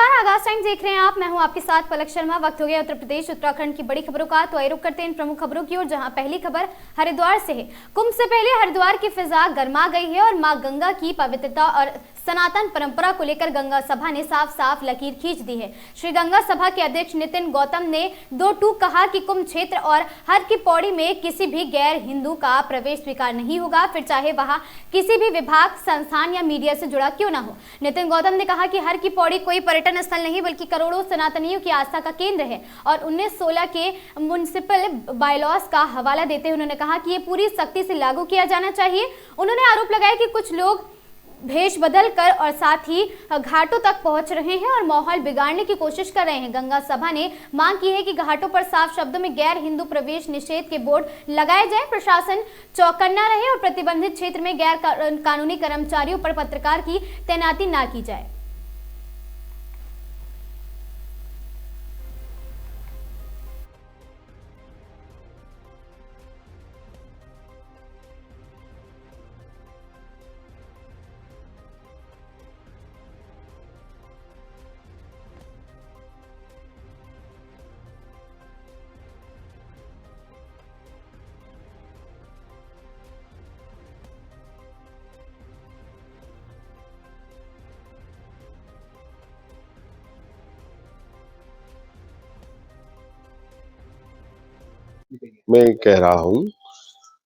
नमस्कार, आगाज टाइम्स देख रहे हैं आप। मैं हूं आपके साथ पलक शर्मा। वक्त हो गया उत्तर प्रदेश उत्तराखंड की बड़ी खबरों का, तो आइए रुक करते हैं इन प्रमुख खबरों की ओर, जहां पहली खबर हरिद्वार से है। कुंभ से पहले हरिद्वार की फिजा गर्मा गई है और मां गंगा की पवित्रता और सनातन परंपरा को लेकर गंगा सभा ने साफ साफ लकीर खींच दी है। श्री गंगा सभा के अध्यक्ष नितिन गौतम ने दो टूक कहा कि कुंभ क्षेत्र और हर की पौड़ी में किसी भी गैर हिंदू का प्रवेश स्वीकार नहीं होगा, फिर चाहे वहां किसी भी विभाग, संस्थान या मीडिया से जुड़ा क्यों ना हो। नितिन गौतम ने कहा कि हर की पौड़ी कोई पर्यटन स्थल नहीं बल्कि करोड़ों सनातनियों की आस्था का केंद्र है। और 1916 के म्युनिसिपल बायलॉज का हवाला देते हुए उन्होंने कहा कि ये पूरी सख्ती से लागू किया जाना चाहिए। उन्होंने आरोप लगाया कि कुछ लोग भेष बदल कर और साथ ही घाटों तक पहुंच रहे हैं और माहौल बिगाड़ने की कोशिश कर रहे हैं। गंगा सभा ने मांग की है कि घाटों पर साफ शब्दों में गैर हिंदू प्रवेश निषेध के बोर्ड लगाए जाएं, प्रशासन चौकन्ना रहे और प्रतिबंधित क्षेत्र में गैर कानूनी कर्मचारियों पर पत्रकार की तैनाती न की जाए। मैं कह रहा हूं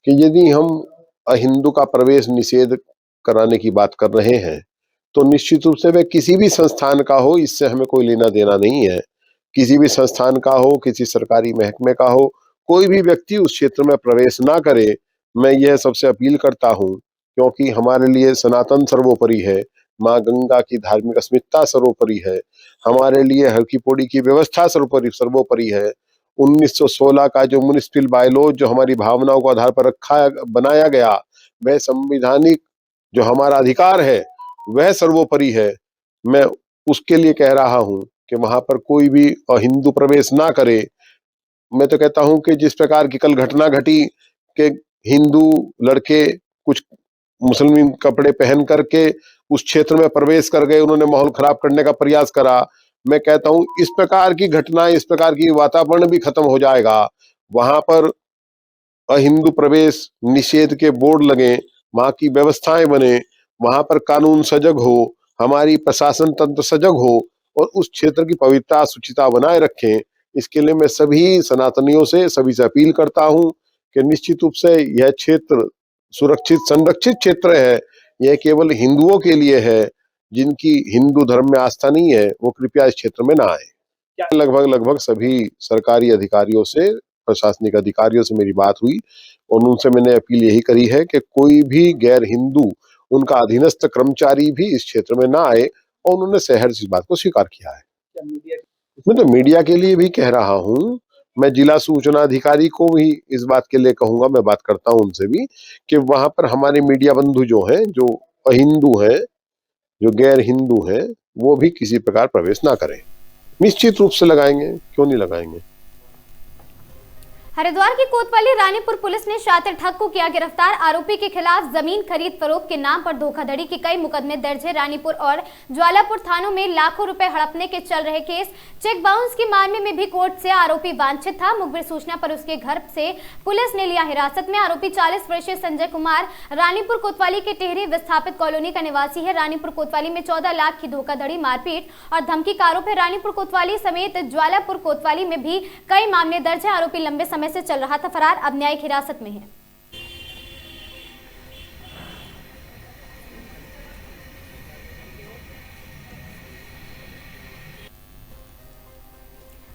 कि यदि हम अहिंदू का प्रवेश निषेध कराने की बात कर रहे हैं तो निश्चित रूप से वह किसी भी संस्थान का हो, इससे हमें कोई लेना देना नहीं है। किसी भी संस्थान का हो, किसी सरकारी महकमे का हो, कोई भी व्यक्ति उस क्षेत्र में प्रवेश ना करे। मैं यह सबसे अपील करता हूं, क्योंकि हमारे लिए सनातन सर्वोपरि है, माँ गंगा की धार्मिक अस्मिता सर्वोपरि है, हमारे लिए हर की पौड़ी की व्यवस्था सर्वोपरि है। 1916 का जो म्युनिसिपल बायलॉ जो हमारी भावनाओं को आधार पर बनाया गया, वह संविधानिक जो हमारा अधिकार है वह सर्वोपरि है। मैं उसके लिए कह रहा हूं कि वहां पर कोई भी अहिंदू प्रवेश ना करे। मैं तो कहता हूं कि जिस प्रकार की कल घटना घटी कि हिंदू लड़के कुछ मुस्लिम कपड़े पहन करके उस क्षेत्र में प्रवेश कर गए, उन्होंने माहौल खराब करने का प्रयास करा। मैं कहता हूं इस प्रकार की घटना, इस प्रकार की वातावरण भी खत्म हो जाएगा। वहां पर अहिंदू प्रवेश निषेध के बोर्ड लगे, वहां की व्यवस्थाएं बने, वहां पर कानून सजग हो, हमारी प्रशासन तंत्र सजग हो और उस क्षेत्र की पवित्रता शुचिता बनाए रखें। इसके लिए मैं सभी सनातनियों से, सभी से अपील करता हूं कि निश्चित रूप से यह क्षेत्र सुरक्षित संरक्षित क्षेत्र है। यह केवल हिंदुओं के लिए है। जिनकी हिंदू धर्म में आस्था नहीं है वो कृपया इस क्षेत्र में ना आए। लगभग सभी सरकारी अधिकारियों से, प्रशासनिक अधिकारियों से मेरी बात हुई और उनसे मैंने अपील यही करी है कि कोई भी गैर हिंदू, उनका अधीनस्थ कर्मचारी भी इस क्षेत्र में ना आए, और उन्होंने शहर से इस बात को स्वीकार किया है। मैं तो मीडिया के लिए भी कह रहा हूं, मैं जिला सूचना अधिकारी को भी इस बात के लिए कहूंगा, मैं बात करता हूं उनसे भी, कि वहां पर हमारे मीडिया बंधु जो हैं, जो अहिंदू हैं, जो गैर हिंदू हैं, वो भी किसी प्रकार प्रवेश ना करें। निश्चित रूप से लगाएंगे, क्यों नहीं लगाएंगे। हरिद्वार की कोतवाली रानीपुर पुलिस ने शातिर ठग को किया गिरफ्तार। आरोपी के खिलाफ जमीन खरीद फरोख्त के नाम पर धोखाधड़ी के कई मुकदमे दर्ज है। रानीपुर और ज्वालापुर थानों में लाखों रुपए हड़पने के चल रहे केस। चेक बाउंस के मामले में भी कोर्ट से आरोपी वांछित था। मुखबिर सूचना पर उसके घर से पुलिस ने लिया हिरासत में। आरोपी 40 वर्षीय संजय कुमार रानीपुर कोतवाली के टेहरी विस्थापित कॉलोनी का निवासी है। रानीपुर कोतवाली में 14 लाख की धोखाधड़ी, मारपीट और धमकी का आरोप है। रानीपुर कोतवाली समेत ज्वालापुर कोतवाली में भी कई मामले दर्ज है। आरोपी लंबे समय से चल रहा था फरार, अब न्यायिक हिरासत में है।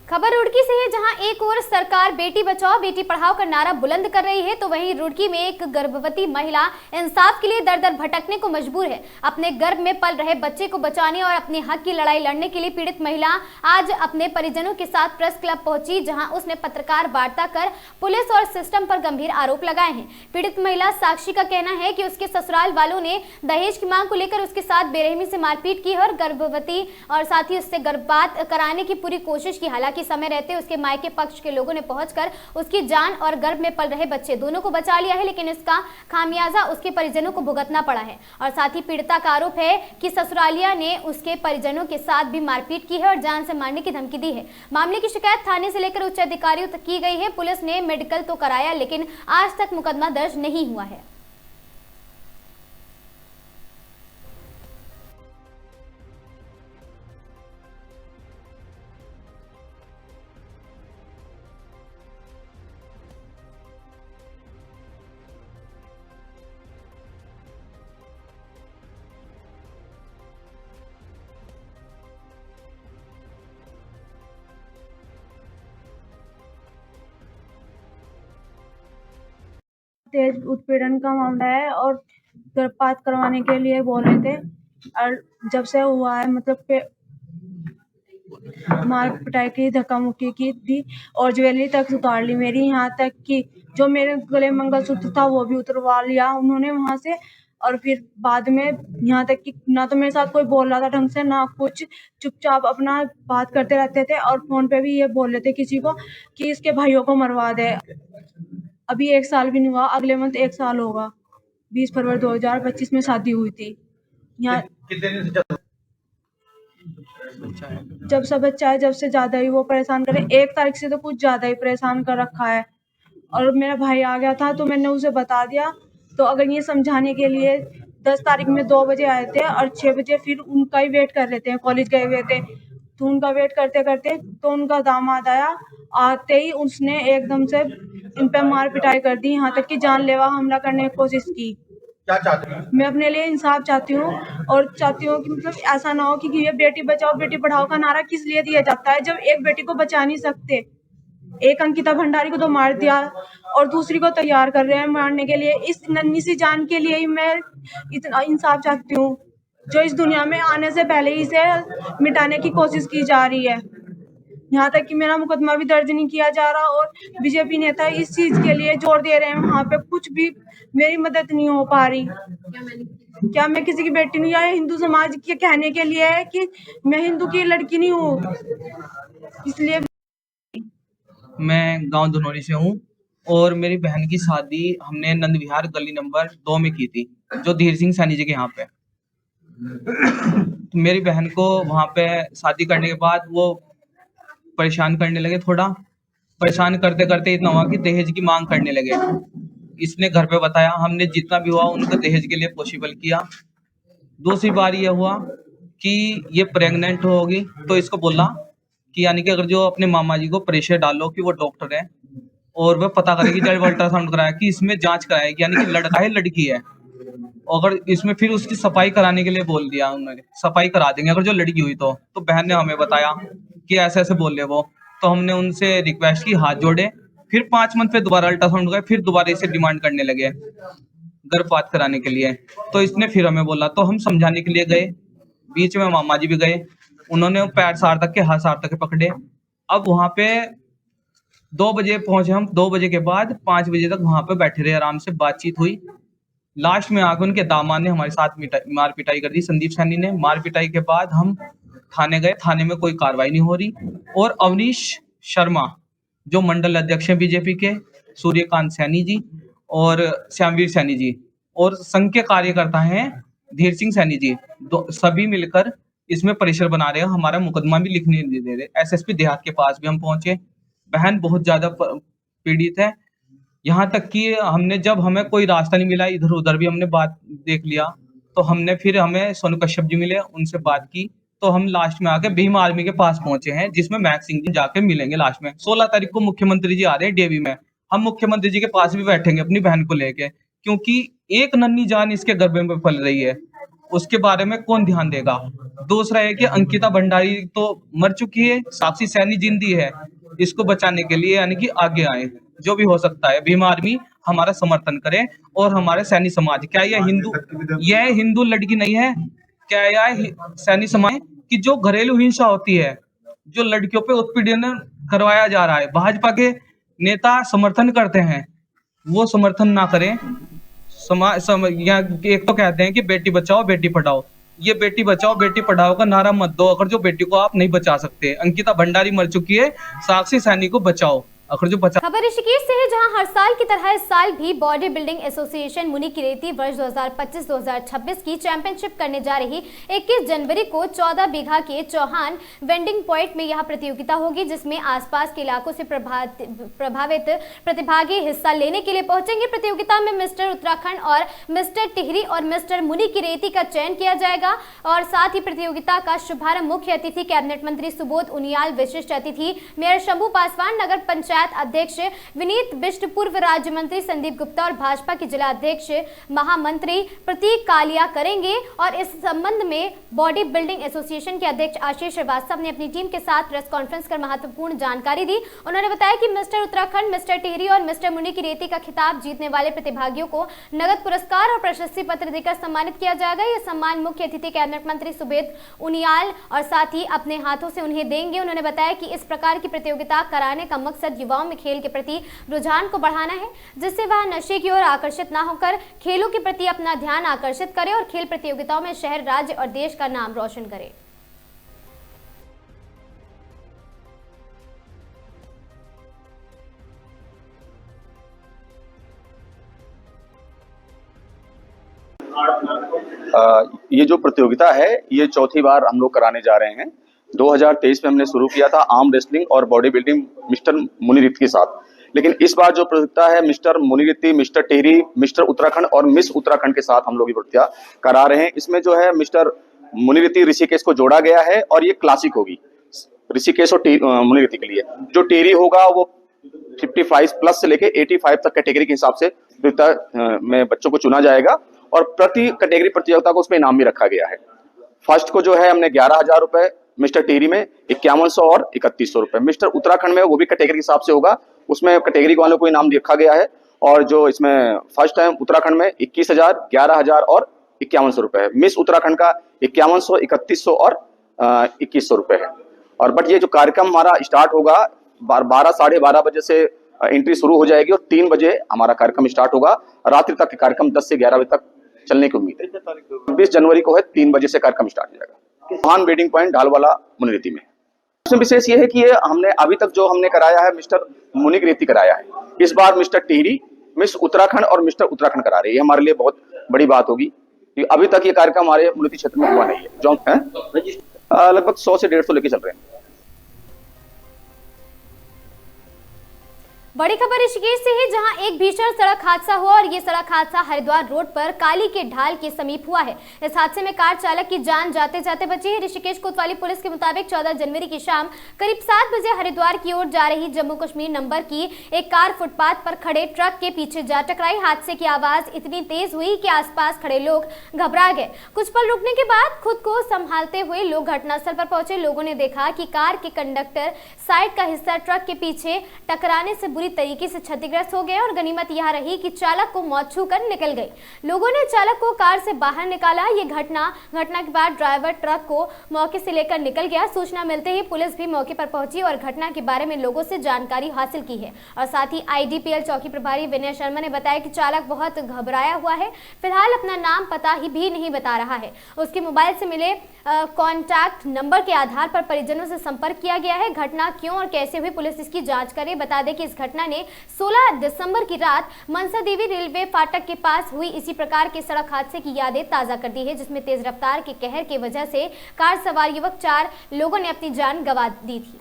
खबर रुड़की से है, जहां एक ओर सरकार बेटी बचाओ बेटी पढ़ाओ का नारा बुलंद कर रही है, तो वहीं रुड़की में एक गर्भवती महिला इंसाफ के लिए दर दर भटकने को मजबूर है। अपने गर्भ में पल रहे बच्चे को बचाने और अपने हक की लड़ाई लड़ने के लिए पीड़ित महिला आज अपने परिजनों के साथ प्रेस क्लब पहुंची, जहां उसने पत्रकार वार्ता कर पुलिस और सिस्टम पर गंभीर आरोप लगाए हैं। पीड़ित महिला साक्षी का कहना है कि उसके ससुराल वालों ने दहेज की मांग को लेकर उसके साथ बेरहमी से मारपीट की और गर्भवती और साथ ही उससे गर्भपात कराने की पूरी कोशिश की। हालांकि हालांकि समय रहते उसके मायके पक्ष के लोगों ने पहुंचकर उसकी जान और गर्भ में पल रहे बच्चे दोनों को बचा लिया है, लेकिन इसका खामियाजा उसके परिजनों को भुगतना पड़ा है। और साथ ही पीड़िता का आरोप है कि ससुरालिया ने उसके परिजनों के साथ भी मारपीट की है और जान से मारने की धमकी दी है। मामले की शिकायत थाने से लेकर उच्च अधिकारियों तक की गई है। पुलिस ने मेडिकल तो कराया, लेकिन आज तक मुकदमा दर्ज नहीं हुआ है। तेज उत्पीड़न का मामला है और गर्भपात करवाने के लिए बोल रहे थे। और जब से हुआ है मतलब मार पिटाई की, धक्का मुक्की की थी और ज्वेलरी तक उतार ली मेरी, यहाँ तक कि जो मेरे गले मंगलसूत्र था वो भी उतरवा लिया उन्होंने वहां से। और फिर बाद में यहाँ तक कि ना तो मेरे साथ कोई बोल रहा था ढंग से, ना कुछ, चुपचाप अपना बात करते रहते थे। और फोन पे भी ये बोल रहे थे किसी को कि इसके भाइयों को मरवा दे। अभी 1 साल भी नहीं हुआ, अगले मंथ 1 साल होगा। 20 फरवरी 2025 में शादी हुई थी। यहाँ जब से बच्चा है, जब से ज्यादा ही वो परेशान करे। 1 तारीख से तो कुछ ज्यादा ही परेशान कर रखा है। और मेरा भाई आ गया था तो मैंने उसे बता दिया। तो अगर ये समझाने के लिए 10 तारीख में 2 बजे आए थे और 6 बजे फिर उनका ही वेट कर रहे थे, कॉलेज गए हुए थे। तो उनका वेट करते करते तो उनका दामाद आया। आते ही उसने एकदम से इन पे मार पिटाई कर दी, यहाँ तक कि जानलेवा हमला करने की कोशिश की। क्या चाहते हैं? मैं अपने लिए इंसाफ चाहती हूँ और चाहती हूँ कि मतलब ऐसा ना हो कि ये बेटी बचाओ बेटी पढ़ाओ का नारा किस लिए दिया जाता है जब एक बेटी को बचा नहीं सकते। एक अंकिता भंडारी को तो मार दिया और दूसरी को तैयार कर रहे हैं मारने के लिए। इस नन्ही सी जान के लिए ही मैं इतना इंसाफ चाहती हूँ जो इस दुनिया में आने से पहले ही इसे मिटाने की कोशिश की जा रही है। यहाँ तक कि मेरा मुकदमा भी दर्ज नहीं किया जा रहा और बीजेपी नेता इस चीज के लिए जोर दे रहे हैं। वहाँ पे कुछ भी मेरी मदद नहीं हो पा रही। क्या मैं किसी की बेटी नहीं? या हिंदू समाज के कहने के लिए है कि मैं हिंदू की लड़की नहीं हूँ, इसलिए। मैं गांव धनौरी से हूँ और मेरी बहन की शादी हमने नंद विहार गली नंबर 2 में की थी, जो धीर सिंह सैनी जी के यहाँ पे। तो मेरी बहन को वहाँ पे शादी करने के बाद वो परेशान करने लगे। थोड़ा परेशान करते करते इतना हुआ कि दहेज की मांग करने लगे। इसने घर पे बताया, हमने जितना भी हुआ उनको दहेज के लिए पॉसिबल किया। दूसरी बार ये हुआ कि ये प्रेग्नेंट होगी तो इसको बोला कि यानी कि अगर जो अपने मामा जी को प्रेशर डालो कि वो डॉक्टर है और वह पता करेगी, जब अल्ट्रासाउंड कराया कि इसमें जांच कराएगी यानी कि लड़का है लड़की है। अगर इसमें फिर उसकी सफाई कराने के लिए बोल दिया उन्होंने, सफाई करा देंगे अगर जो लड़की हुई तो बहन ने हमें बताया कि ऐसे ऐसे बोल रहे वो। तो हमने उनसे रिक्वेस्ट की, हाथ जोड़े। फिर 5 मंथ पे दोबारा अल्ट्रासाउंड गए, फिर दोबारा इसे डिमांड करने लगे गर्भपात कराने के लिए। तो इसने फिर हमें बोला, तो हम समझाने के लिए गए। बीच में मामा जी भी गए, उन्होंने पैर सार तक के हाथ सार तक के पकड़े। अब वहां पे 2 बजे पहुंचे हम। 2 बजे के बाद 5 बजे तक वहां पे बैठे रहे, आराम से बातचीत हुई। लास्ट में आकर उनके दामाद ने हमारे साथ मार पिटाई कर दी, संदीप सैनी ने। मार पिटाई के बाद हम थाने गए, थाने में कोई कार्रवाई नहीं हो रही। और अवनीश शर्मा जो मंडल अध्यक्ष हैं बीजेपी के, सूर्यकांत सैनी जी और श्यामवीर सैनी जी, और संघ के कार्यकर्ता हैं धीर सिंह सैनी जी, सभी मिलकर इसमें प्रेशर बना रहे हैं। हमारा मुकदमा भी लिखने नहीं दे रहे। एसएसपी देहात के पास भी हम पहुंचे। बहन बहुत ज्यादा पीड़ित है, यहाँ तक कि हमने, जब हमें कोई रास्ता नहीं मिला, इधर उधर भी हमने बात देख लिया, तो हमने फिर हमें सोनू कश्यप जी मिले, उनसे बात की। तो हम लास्ट में आके भीम आर्मी के पास पहुंचे हैं, जिसमें महक सिंह जी जाके मिलेंगे लास्ट में। 16 तारीख को मुख्यमंत्री जी आ रहे हैं डेवी में। हम मुख्यमंत्री जी के पास भी बैठेंगे अपनी बहन को लेके, क्योंकि एक नन्ही जान इसके गर्भ में पल रही है, उसके बारे में कौन ध्यान देगा। दूसरा है कि अंकिता भंडारी तो मर चुकी है, साक्षी सैनी जिंदी है। इसको बचाने के लिए यानी कि आगे आए, जो भी हो सकता है। भीम आर्मी हमारा समर्थन करे और हमारे सैनी समाज, क्या यह हिंदू लड़की नहीं है? क्या यह सैनी समाज की जो घरेलू हिंसा होती है, जो लड़कियों पे उत्पीड़न करवाया जा रहा है, भाजपा के नेता समर्थन करते हैं, वो समर्थन ना करें। एक तो कहते हैं कि बेटी बचाओ बेटी पढ़ाओ, ये बेटी बचाओ बेटी पढ़ाओ का नारा मत दो अगर जो बेटी को आप नहीं बचा सकते। अंकिता भंडारी मर चुकी है, साक्षी सैनी को बचाओ अगर जो बचा। खबर ऋषिकेश से है, जहां हर साल की तरह इस साल भी बॉडी बिल्डिंग एसोसिएशन मुनि किरेती वर्ष 2025-2026 की चैंपियनशिप करने जा रही 21 जनवरी को 14 बीघा के चौहान वेंडिंग पॉइंट में यह प्रतियोगिता होगी, जिसमें आसपास के इलाकों से प्रभावित प्रतिभागी हिस्सा लेने के लिए पहुंचेंगे। प्रतियोगिता में मिस्टर उत्तराखंड और मिस्टर टिहरी और मिस्टर मुनि किरेती का चयन किया जाएगा और साथ ही प्रतियोगिता का शुभारंभ मुख्य अतिथि कैबिनेट मंत्री सुबोध उनियाल, विशिष्ट अतिथि मेयर शंभू पासवान, नगर पंचायत अध्यक्ष विनीत बिष्ट, पूर्व राज्य मंत्री संदीप गुप्ता और भाजपा के जिला अध्यक्ष महामंत्री प्रतीक कालिया करेंगे। और इस संबंध में बॉडी बिल्डिंग एसोसिएशन के अध्यक्ष आशीष श्रीवास्तव ने अपनी टीम के साथ प्रेस कॉन्फ्रेंस कर महत्वपूर्ण जानकारी दी। उन्होंने बताया कि मिस्टर उत्तराखंड, मिस्टर टिहरी और मिस्टर मुनि किरेती का खिताब जीतने वाले प्रतिभागियों को नगद पुरस्कार और प्रशस्ति पत्र देकर सम्मानित किया जाएगा। यह सम्मान मुख्य अतिथि कैबिनेट मंत्री सुबोध उनियाल और साथ ही अपने हाथों से उन्हें देंगे। उन्होंने बताया कि इस प्रकार की प्रतियोगिता कराने का मकसद युवाओं में खेल के प्रति रुझान को बढ़ाना है, जिससे वह नशे की ओर आकर्षित न होकर खेलों के प्रति अपना ध्यान आकर्षित करे और खेल प्रतियोगिताओं में शहर, राज्य और देश का नाम रोशन करे। ये जो प्रतियोगिता है ये चौथी बार हम लोग कराने जा रहे हैं। 2023 में हमने शुरू किया था आर्म रेसलिंग और बॉडी बिल्डिंग मिस्टर मुनिरित के साथ, लेकिन इस बार जो प्रतियोगिता है मिस्टर मुनिरिति, मिस्टर टिहरी, मिस्टर उत्तराखंड और मिस उत्तराखंड के साथ हम लोग ये प्रतियोगिता करा रहे हैं। इसमें जो है मिस्टर मुनिरिति ऋषिकेश को जोड़ा गया है और ये क्लासिक होगी ऋषिकेश और मुनिरिति के लिए। जो टिहरी होगा वो 55 प्लस से लेके 85 तक कैटेगरी के हिसाब से प्रतियोगिता में बच्चों को चुना जाएगा और प्रति कैटेगरी प्रतियोगिता को उसमें इनाम भी रखा गया है। फर्स्ट को जो है हमने 11,000 रुपए, मिस्टर टिहरी में 5100 और 3100 रुपए, मिस्टर उत्तराखंड में वो भी कैटेगरी के हिसाब से होगा, उसमें कैटेगरी वालों को इनाम रखा गया है। और जो इसमें फर्स्ट है उत्तराखंड में 21,000, 11,000 और 5100 रुपए है। मिस उत्तराखंड का 5100, 3100 और 2100 रुपए है। और बट ये जो कार्यक्रम हमारा स्टार्ट होगा 12 साढ़े 12 बजे से एंट्री शुरू हो जाएगी और 3 बजे हमारा कार्यक्रम स्टार्ट होगा। रात्रि तक कार्यक्रम 10 से 11 बजे तक चलने की उम्मीद है। 20 जनवरी को है 3 बजे से कार्यक्रम स्टार्ट हो जाएगा चौहान वेडिंग पॉइंट ढालवाला मुनिरिति में। इसमें विशेष ये है कि ये हमने अभी तक जो हमने कराया है मिस्टर मुनिरिति कराया है, इस बार मिस्टर टिहरी, मिस उत्तराखंड और मिस्टर उत्तराखंड करा रहे हैं। ये हमारे लिए बहुत बड़ी बात होगी। अभी तक ये कार्यक्रम हमारे मुनिरिति क्षेत्र में हुआ नहीं है। जो है लगभग 100 से 150 लेके चल रहे हैं। बड़ी खबर ऋषिकेश से है, जहां एक भीषण सड़क हादसा हुआ और ये सड़क हादसा हरिद्वार रोड पर काली के ढाल के समीप हुआ है। इस हादसे में कार चालक की जान जाते जाते बची है। ऋषिकेश कोतवाली पुलिस के मुताबिक 14 जनवरी की शाम करीब 7 बजे हरिद्वार की ओर जा रही जम्मू कश्मीर नंबर की एक कार फुटपाथ पर खड़े ट्रक के पीछे जा टकराई। हादसे की आवाज इतनी तेज हुई कि आसपास खड़े लोग घबरा गए। कुछ पल रुकने के बाद खुद को संभालते हुए लोग घटनास्थल पर पहुंचे। लोगों ने देखा कि कार के कंडक्टर साइड का हिस्सा ट्रक के पीछे टकराने से बुरी तरीके से क्षतिग्रस्त हो गए और गनीमत यह रही कि चालक को मौत छूकर निकल गई। लोगों ने चालक को कार से बाहर निकाला। ये घटना के बाद ड्राइवर ट्रक को मौके से लेकर निकल गया। सूचना मिलते ही पुलिस भी मौके पर पहुंची और घटना के बारे में लोगों से जानकारी हासिल की है। और साथ ही आईडीपीएल चौकी प्रभारी विनय शर्मा ने बताया कि चालक बहुत घबराया हुआ है, फिलहाल अपना नाम पता भी नहीं बता रहा है। उसके मोबाइल से मिले कॉन्टैक्ट नंबर के आधार पर परिजनों से संपर्क किया गया है। घटना क्यों और कैसे हुई पुलिस इसकी जांच करे। बता दें कि इस घटना ने 16 दिसंबर की रात मनसा देवी रेलवे फाटक के पास हुई इसी प्रकार के सड़क हादसे की यादें ताजा कर दी है, जिसमें तेज रफ्तार के कहर की वजह से कार सवार युवक 4 लोगों ने अपनी जान गंवा दी थी।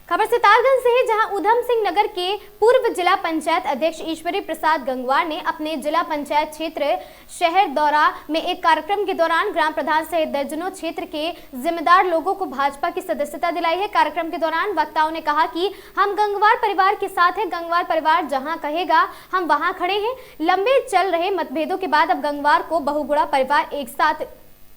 खबर सितारगंज से है, जहां उधम सिंह नगर के पूर्व जिला पंचायत अध्यक्ष ईश्वरी प्रसाद गंगवार ने अपने जिला पंचायत क्षेत्र शहर दौरा में एक कार्यक्रम के दौरान ग्राम प्रधान सहित दर्जनों क्षेत्र के जिम्मेदार लोगों को भाजपा की सदस्यता दिलाई है। कार्यक्रम के दौरान वक्ताओं ने कहा कि हम गंगवार परिवार के साथ हैं, गंगवार परिवार जहां कहेगा हम वहां खड़े हैं। लंबे चल रहे मतभेदों के बाद अब गंगवार को बहुगुणा परिवार एक साथ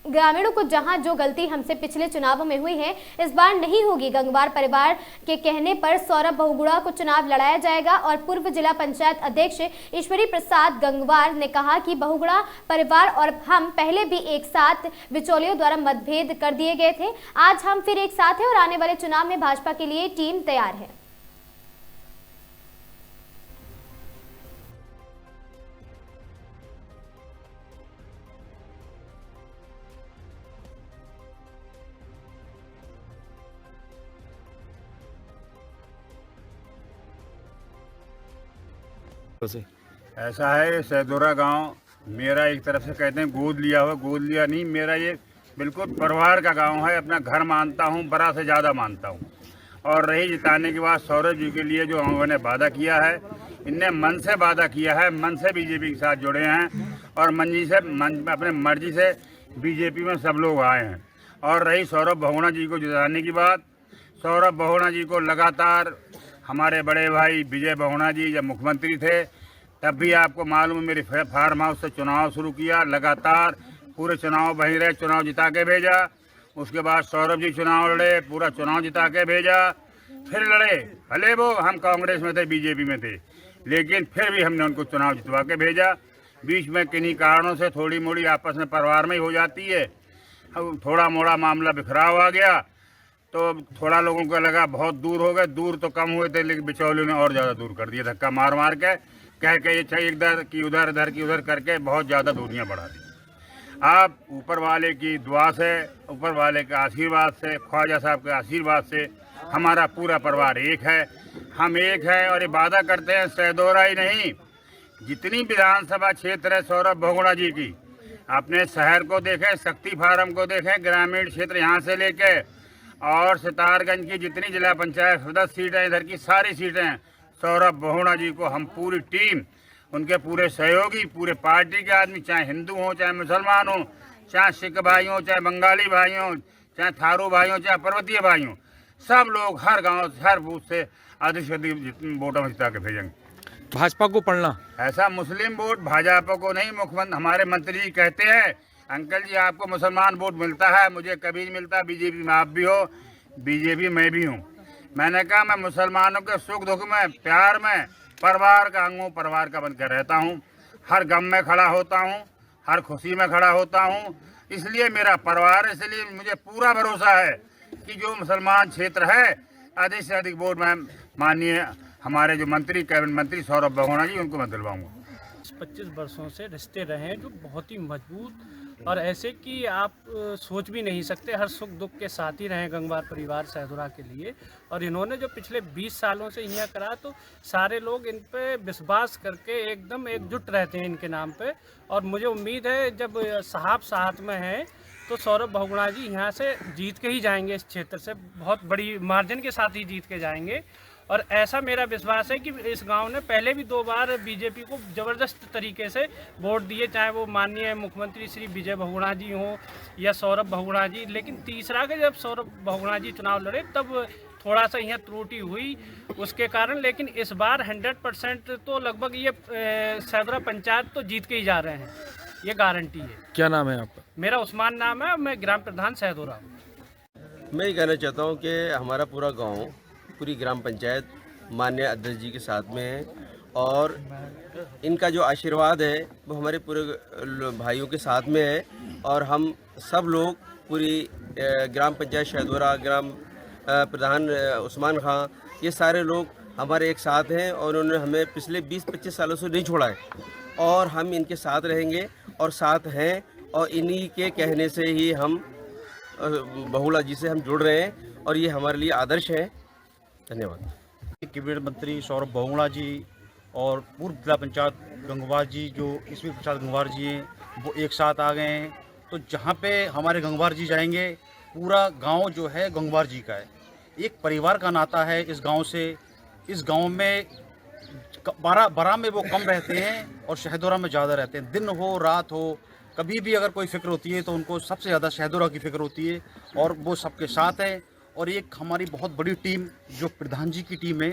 ग्रामीणों को जहां जो गलती हमसे पिछले चुनावों में हुई है इस बार नहीं होगी। गंगवार परिवार के कहने पर सौरभ बहुगुणा को चुनाव लड़ाया जाएगा। और पूर्व जिला पंचायत अध्यक्ष ईश्वरी प्रसाद गंगवार ने कहा कि बहुगुणा परिवार और हम पहले भी एक साथ बिचौलियों द्वारा मतभेद कर दिए गए थे। आज हम फिर एक साथ हैं और आने वाले चुनाव में भाजपा के लिए टीम तैयार है। ऐसा है, सैदोरा गांव मेरा एक तरफ से कहते हैं गोद लिया हुआ, गोद लिया नहीं, मेरा ये बिल्कुल परिवार का गांव है। अपना घर मानता हूँ, बड़ा से ज़्यादा मानता हूँ। और रही जिताने के बाद सौरभ जी के लिए जो उन्होंने वादा किया है, इनने मन से वादा किया है, मन से बीजेपी के साथ जुड़े हैं और अपने मर्जी से बीजेपी में सब लोग आए हैं। और रही सौरभ बहुगुणा जी को जिताने की बात, सौरभ बहुगुणा जी को लगातार हमारे बड़े भाई विजय बहुगुणा जी जब मुख्यमंत्री थे तब भी आपको मालूम है मेरे फार्म हाउस से चुनाव शुरू किया, लगातार पूरे चुनाव वहीं रहे, चुनाव जिता के भेजा। उसके बाद सौरभ जी चुनाव लड़े, पूरा चुनाव जिता के भेजा, फिर लड़े, भले वो हम कांग्रेस में थे, बीजेपी में थे, लेकिन फिर भी हमने उनको चुनाव जितवा के भेजा। बीच में किन्हीं कारणों से थोड़ी मोड़ी आपस में परिवार में ही हो जाती है, थोड़ा मोड़ा मामला बिखराव आ गया तो थोड़ा लोगों को लगा बहुत दूर हो गए, दूर तो कम हुए थे लेकिन बिचौलियों ने और ज़्यादा दूर कर दिया, धक्का मार मार के कह के ये चाहिए इधर की उधर, इधर की उधर करके बहुत ज़्यादा दूरियां बढ़ा दी। आप ऊपर वाले की दुआ से, ऊपर वाले के आशीर्वाद से, ख्वाजा साहब के आशीर्वाद से हमारा पूरा परिवार एक है, हम एक हैं और ये वादा करते हैं सैदोरा ही नहीं, जितनी विधानसभा क्षेत्र है सौरभ बहुगुणा जी की, अपने शहर को देखें, शक्ति फार्म को देखें, ग्रामीण क्षेत्र यहाँ से लेके और सितारगंज की जितनी जिला पंचायत सदस्य सीटें, इधर की सारी सीटें सौरभ बहुगुणा जी को हम पूरी टीम, उनके पूरे सहयोगी, पूरे पार्टी के आदमी, चाहे हिंदू हों, चाहे मुसलमान हों, चाहे सिख भाई हों, चाहे बंगाली भाई हों, चाहे थारू भाई हों, चाहे पर्वतीय भाई हों, सब लोग हर गांव से, हर बूथ से अधिक से अधिक वोटों में जिता के भेजेंगे। भाजपा को पढ़ना ऐसा मुस्लिम वोट भाजपा को नहीं, मुख्यमंत्री हमारे मंत्री जी कहते हैं अंकल जी आपको मुसलमान वोट मिलता है, मुझे कभी नहीं मिलता, बीजेपी में आप भी हो, बीजेपी में भी हूँ। मैंने कहा मैं मुसलमानों के सुख दुख में, प्यार में परिवार का अंग हूँ, परिवार का बनकर रहता हूँ, हर गम में खड़ा होता हूँ, हर खुशी में खड़ा होता हूँ, इसलिए मेरा परिवार, इसलिए मुझे पूरा भरोसा है कि जो मुसलमान क्षेत्र है अधिक से अधिक वोट में माननीय हमारे जो मंत्री, कैबिनेट मंत्री सौरभ बहुगुणा जी, उनको मैं दिलवाऊंगा। 25 वर्षों से रिश्ते रहे हैं जो बहुत ही मजबूत और ऐसे कि आप सोच भी नहीं सकते, हर सुख दुख के साथ ही रहे गंगवार परिवार सैदोरा के लिए। और इन्होंने जो पिछले 20 सालों से यहाँ करा तो सारे लोग इन पे विश्वास करके एकदम एकजुट रहते हैं इनके नाम पे। और मुझे उम्मीद है जब साहब साथ में हैं तो सौरभ बहुगुणा जी यहाँ से जीत के ही जाएंगे, इस क्षेत्र से बहुत बड़ी मार्जिन के साथ ही जीत के जाएंगे। और ऐसा मेरा विश्वास है कि इस गांव ने पहले भी 2 बार बीजेपी को ज़बरदस्त तरीके से वोट दिए, चाहे वो माननीय मुख्यमंत्री श्री विजय बहुगुणा जी हों या सौरभ बहुगुणा जी। लेकिन तीसरा के जब सौरभ बहुगुणा जी चुनाव लड़े तब थोड़ा सा यहाँ त्रुटि हुई उसके कारण, लेकिन इस बार 100% तो लगभग ये सैदोरा पंचायत तो जीत के ही जा रहे हैं, ये गारंटी है। क्या नाम है आपका? मेरा उस्मान नाम है, मैं ग्राम प्रधान सैदोरा हूँ। मैं ये कहना चाहता हूँ कि हमारा पूरा गांव, पूरी ग्राम पंचायत माननीय अध्यक्ष जी के साथ में है और इनका जो आशीर्वाद है वो हमारे पूरे भाइयों के साथ में है। और हम सब लोग पूरी ग्राम पंचायत सैदोरा, ग्राम प्रधान उस्मान खां, ये सारे लोग हमारे एक साथ हैं और उन्होंने हमें पिछले 20-25 सालों से नहीं छोड़ा है और हम इनके साथ रहेंगे और साथ हैं। और इन्हीं के कहने से ही हम बहुगुणा जी से हम जुड़ रहे हैं और ये हमारे लिए आदर्श है। धन्यवाद। कैबिनेट मंत्री सौरभ बहुगुणा जी और पूर्व जिला पंचायत गंगवार जी जो ईश्वरी प्रसाद गंगवार जी हैं, वो एक साथ आ गए हैं। तो जहाँ पे हमारे गंगवार जी जाएंगे पूरा गांव जो है गंगवार जी का है, एक परिवार का नाता है इस गांव से। इस गांव में बारा में वो कम रहते हैं और शहदोरा में ज़्यादा रहते हैं। दिन हो रात हो, कभी भी अगर कोई फिक्र होती है तो उनको सबसे ज़्यादा शहदोरा की फिक्र होती है और वो सबके साथ है। और एक हमारी बहुत बड़ी टीम जो प्रधान जी की टीम है,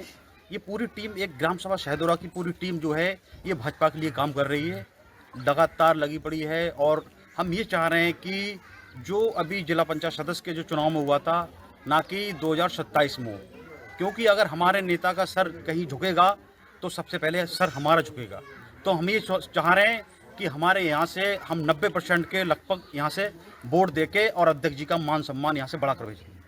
ये पूरी टीम, एक ग्राम सभा शहदोरा की पूरी टीम जो है ये भाजपा के लिए काम कर रही है, लगातार लगी पड़ी है। और हम ये चाह रहे हैं कि जो अभी जिला पंचायत सदस्य के जो चुनाव में हुआ था, ना कि 2027 में। क्योंकि अगर हमारे नेता का सर कहीं झुकेगा तो सबसे पहले सर हमारा झुकेगा। तो हम ये चाह रहे हैं कि हमारे यहाँ से हम 90% के लगभग यहाँ से वोट देके और अध्यक्ष जी का मान सम्मान यहाँ से बढ़ा कर भेजेंगे।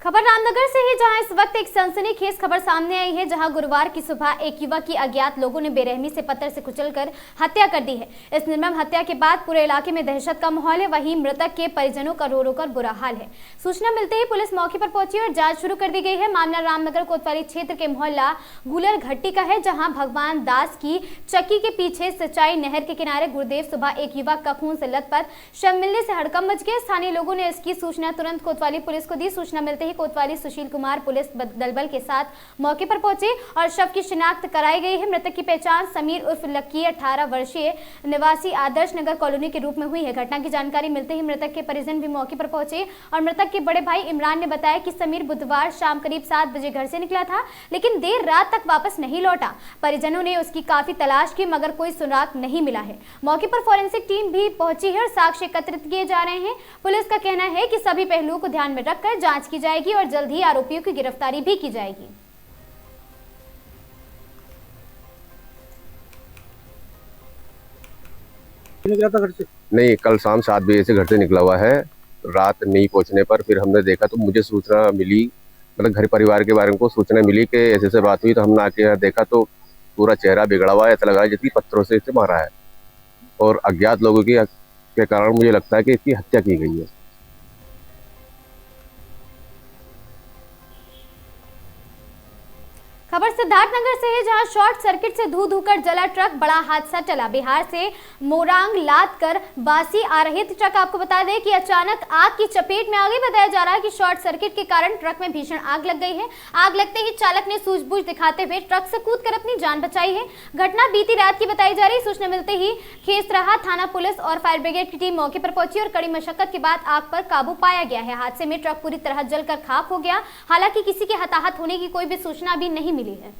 खबर रामनगर से ही, जहां इस वक्त एक सनसनीखेज खबर सामने आई है, जहां गुरुवार की सुबह एक युवक की अज्ञात लोगों ने बेरहमी से पत्थर से कुचलकर हत्या कर दी है। इस निर्मम हत्या के बाद पूरे इलाके में दहशत का माहौल है। वहीं मृतक के परिजनों का रो रो कर बुरा हाल है। सूचना मिलते ही पुलिस मौके पर पहुंची और जांच शुरू कर दी गई है। मामला रामनगर कोतवाली क्षेत्र के मोहल्ला गुलर घट्टी का है, जहाँ भगवान दास की चक्की के पीछे सिंचाई नहर के किनारे गुरुदेव सुबह एक युवक का खून से लथपथ शव मिलने से हड़कंप मच गया। स्थानीय लोगों ने इसकी सूचना तुरंत कोतवाली पुलिस को दी। सूचना मिलते ही कोतवाली सुशील कुमार पुलिस दलबल के साथ मौके पर पहुंचे और शव की शिनाख्त कराई गई है। मृतक की पहचान समीर उर्फ लक्की 18 वर्षीय निवासी आदर्श नगर कॉलोनी के रूप में हुई है। घटना की जानकारी मिलते ही मृतक के परिजन भी मौके पर पहुंचे और मृतक के बड़े भाई इमरान ने बताया कि समीर बुधवार शाम करीब 7 बजे घर से निकला था, लेकिन देर रात तक वापस नहीं लौटा। परिजनों ने उसकी काफी तलाश की, मगर कोई सुराग नहीं मिला है। मौके पर फोरेंसिक टीम भी पहुंची है और साक्ष्य एकत्रित किए जा रहे हैं। पुलिस का कहना है कि सभी पहलुओं को ध्यान में रखकर जांच की जाएगी और जल्द ही आरोपियों की गिरफ्तारी भी की जाएगी। नहीं, कल शाम 7 बजे से घर से निकला हुआ है। रात नहीं पहुंचने पर फिर हमने देखा तो मुझे सूचना मिली, मतलब घर परिवार के बारे में सूचना मिली कि ऐसे से बात हुई। तो हमने आके यहाँ देखा तो पूरा चेहरा बिगड़ा हुआ है, ऐसा लगा जैसे पत्थरों से इसे मारा है और अज्ञात लोगों के कारण मुझे लगता है कि इसकी हत्या की गई है। खबर सिद्धार्थनगर से है, जहां शॉर्ट सर्किट से धू धूकर जला ट्रक, बड़ा हादसा टला। बिहार से मोरांग लाद कर बासी आ रहे थे ट्रक। आपको बता दें कि अचानक आग की चपेट में आ गई। बताया जा रहा है कि शॉर्ट सर्किट के कारण ट्रक में भीषण आग लग गई है। आग लगते ही चालक ने सूझबूझ दिखाते हुए ट्रक से कूदकर अपनी जान बचाई है। घटना बीती रात की बताई जा रही। सूचना मिलते ही खेसराहा थाना पुलिस और फायर ब्रिगेड की टीम मौके पर पहुंची और कड़ी मशक्कत के बाद आग पर काबू पाया गया है। हादसे में ट्रक पूरी तरह जलकर खाक हो गया। हालांकि किसी के हताहत होने की कोई भी सूचना अभी नहीं मिली है।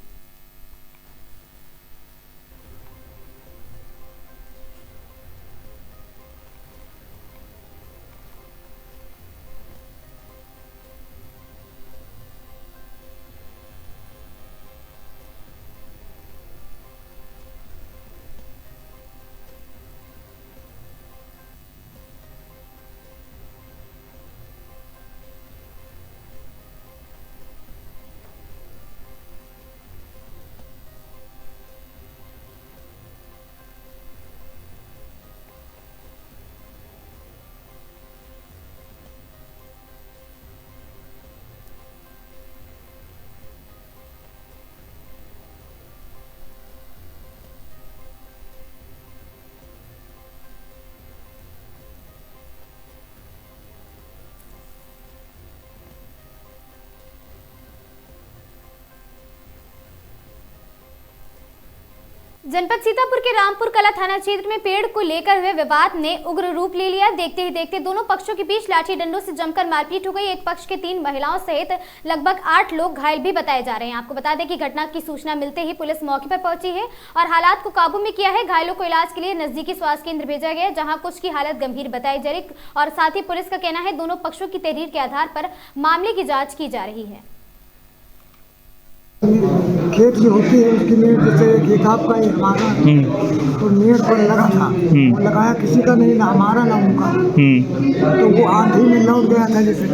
जनपद सीतापुर के रामपुर कला थाना क्षेत्र में पेड़ को लेकर हुए विवाद ने उग्र रूप ले लिया। देखते ही देखते दोनों पक्षों के बीच लाठी डंडों से जमकर मारपीट हो गई। एक पक्ष के 3 महिलाओं सहित लगभग 8 लोग घायल भी बताए जा रहे हैं। आपको बता दें कि घटना की सूचना मिलते ही पुलिस मौके पर पहुंची है और हालात को काबू में किया है। घायलों को इलाज के लिए नजदीकी स्वास्थ्य केंद्र भेजा गया, जहाँ कुछ की हालत गंभीर बताई जा रही और साथ ही पुलिस का कहना है दोनों पक्षों की तहरीर के आधार पर मामले की जाँच की जा रही है। खेत जो होती है उसकी मेड़, जैसे खेत आपका है हमारा, तो मेड़ पर लगा था, वो लगाया किसी का नहीं, ना हमारा ना उनका, तो वो आंधी में लौट गया था जैसे,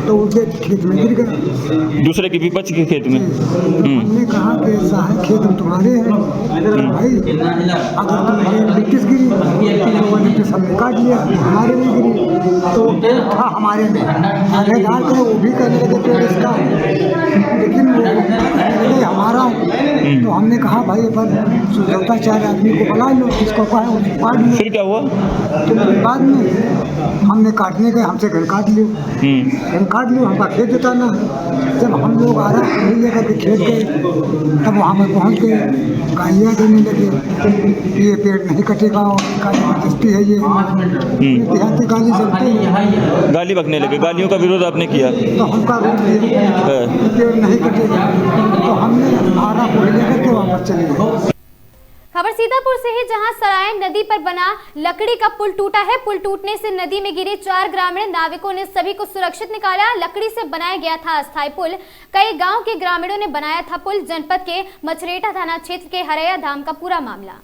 तो उसके खेत में गिर गया, दूसरे के विपक्ष के खेत में। हमने कहा कि ऐसा है, खेत तुम्हारे हैं भाई, अगर तुम्हें लिट्टिस गिरी तो वो लिट्टिस हमने काट लिया, हमारे में गिरी तो पेड़ था हमारे में, ठेकेदार को वो भी करने लगे पेड़ इसका, लेकिन वो हमारा है। तो हमने कहा भाई पर समझौता 4 आदमी को बुला लो, किसको कहा उसको काट लो। फिर क्या हुआ? तो बाद में हमने काटने गए, हमसे घर काट लियो, घर काट लियो, हमका खेत जोताना। जब हम लोग आ रहे हैं लेकर के खेत गए, तब वहाँ पर पहुँच गए, गालियाँ देने लगे, ये पेड़ नहीं कटेगा, इसका जबरदस्ती है, ये देहाती गाली चलते हैं, गाली बकने लगे। गालियों का विरोध आपने किया? तो हमका पेड़ नहीं कटेगा। तो हमने आरा को लेकर के के वापस चले गए। खबर सीतापुर से है, जहां सराय नदी पर बना लकड़ी का पुल टूटा है। पुल टूटने से नदी में गिरे 4 ग्रामीण नाविकों ने सभी को सुरक्षित निकाला। लकड़ी से बनाया गया था अस्थायी पुल। कई गांव के ग्रामीणों ने बनाया था पुल। जनपद के मछरेटा थाना क्षेत्र के हरैया धाम का पूरा मामला।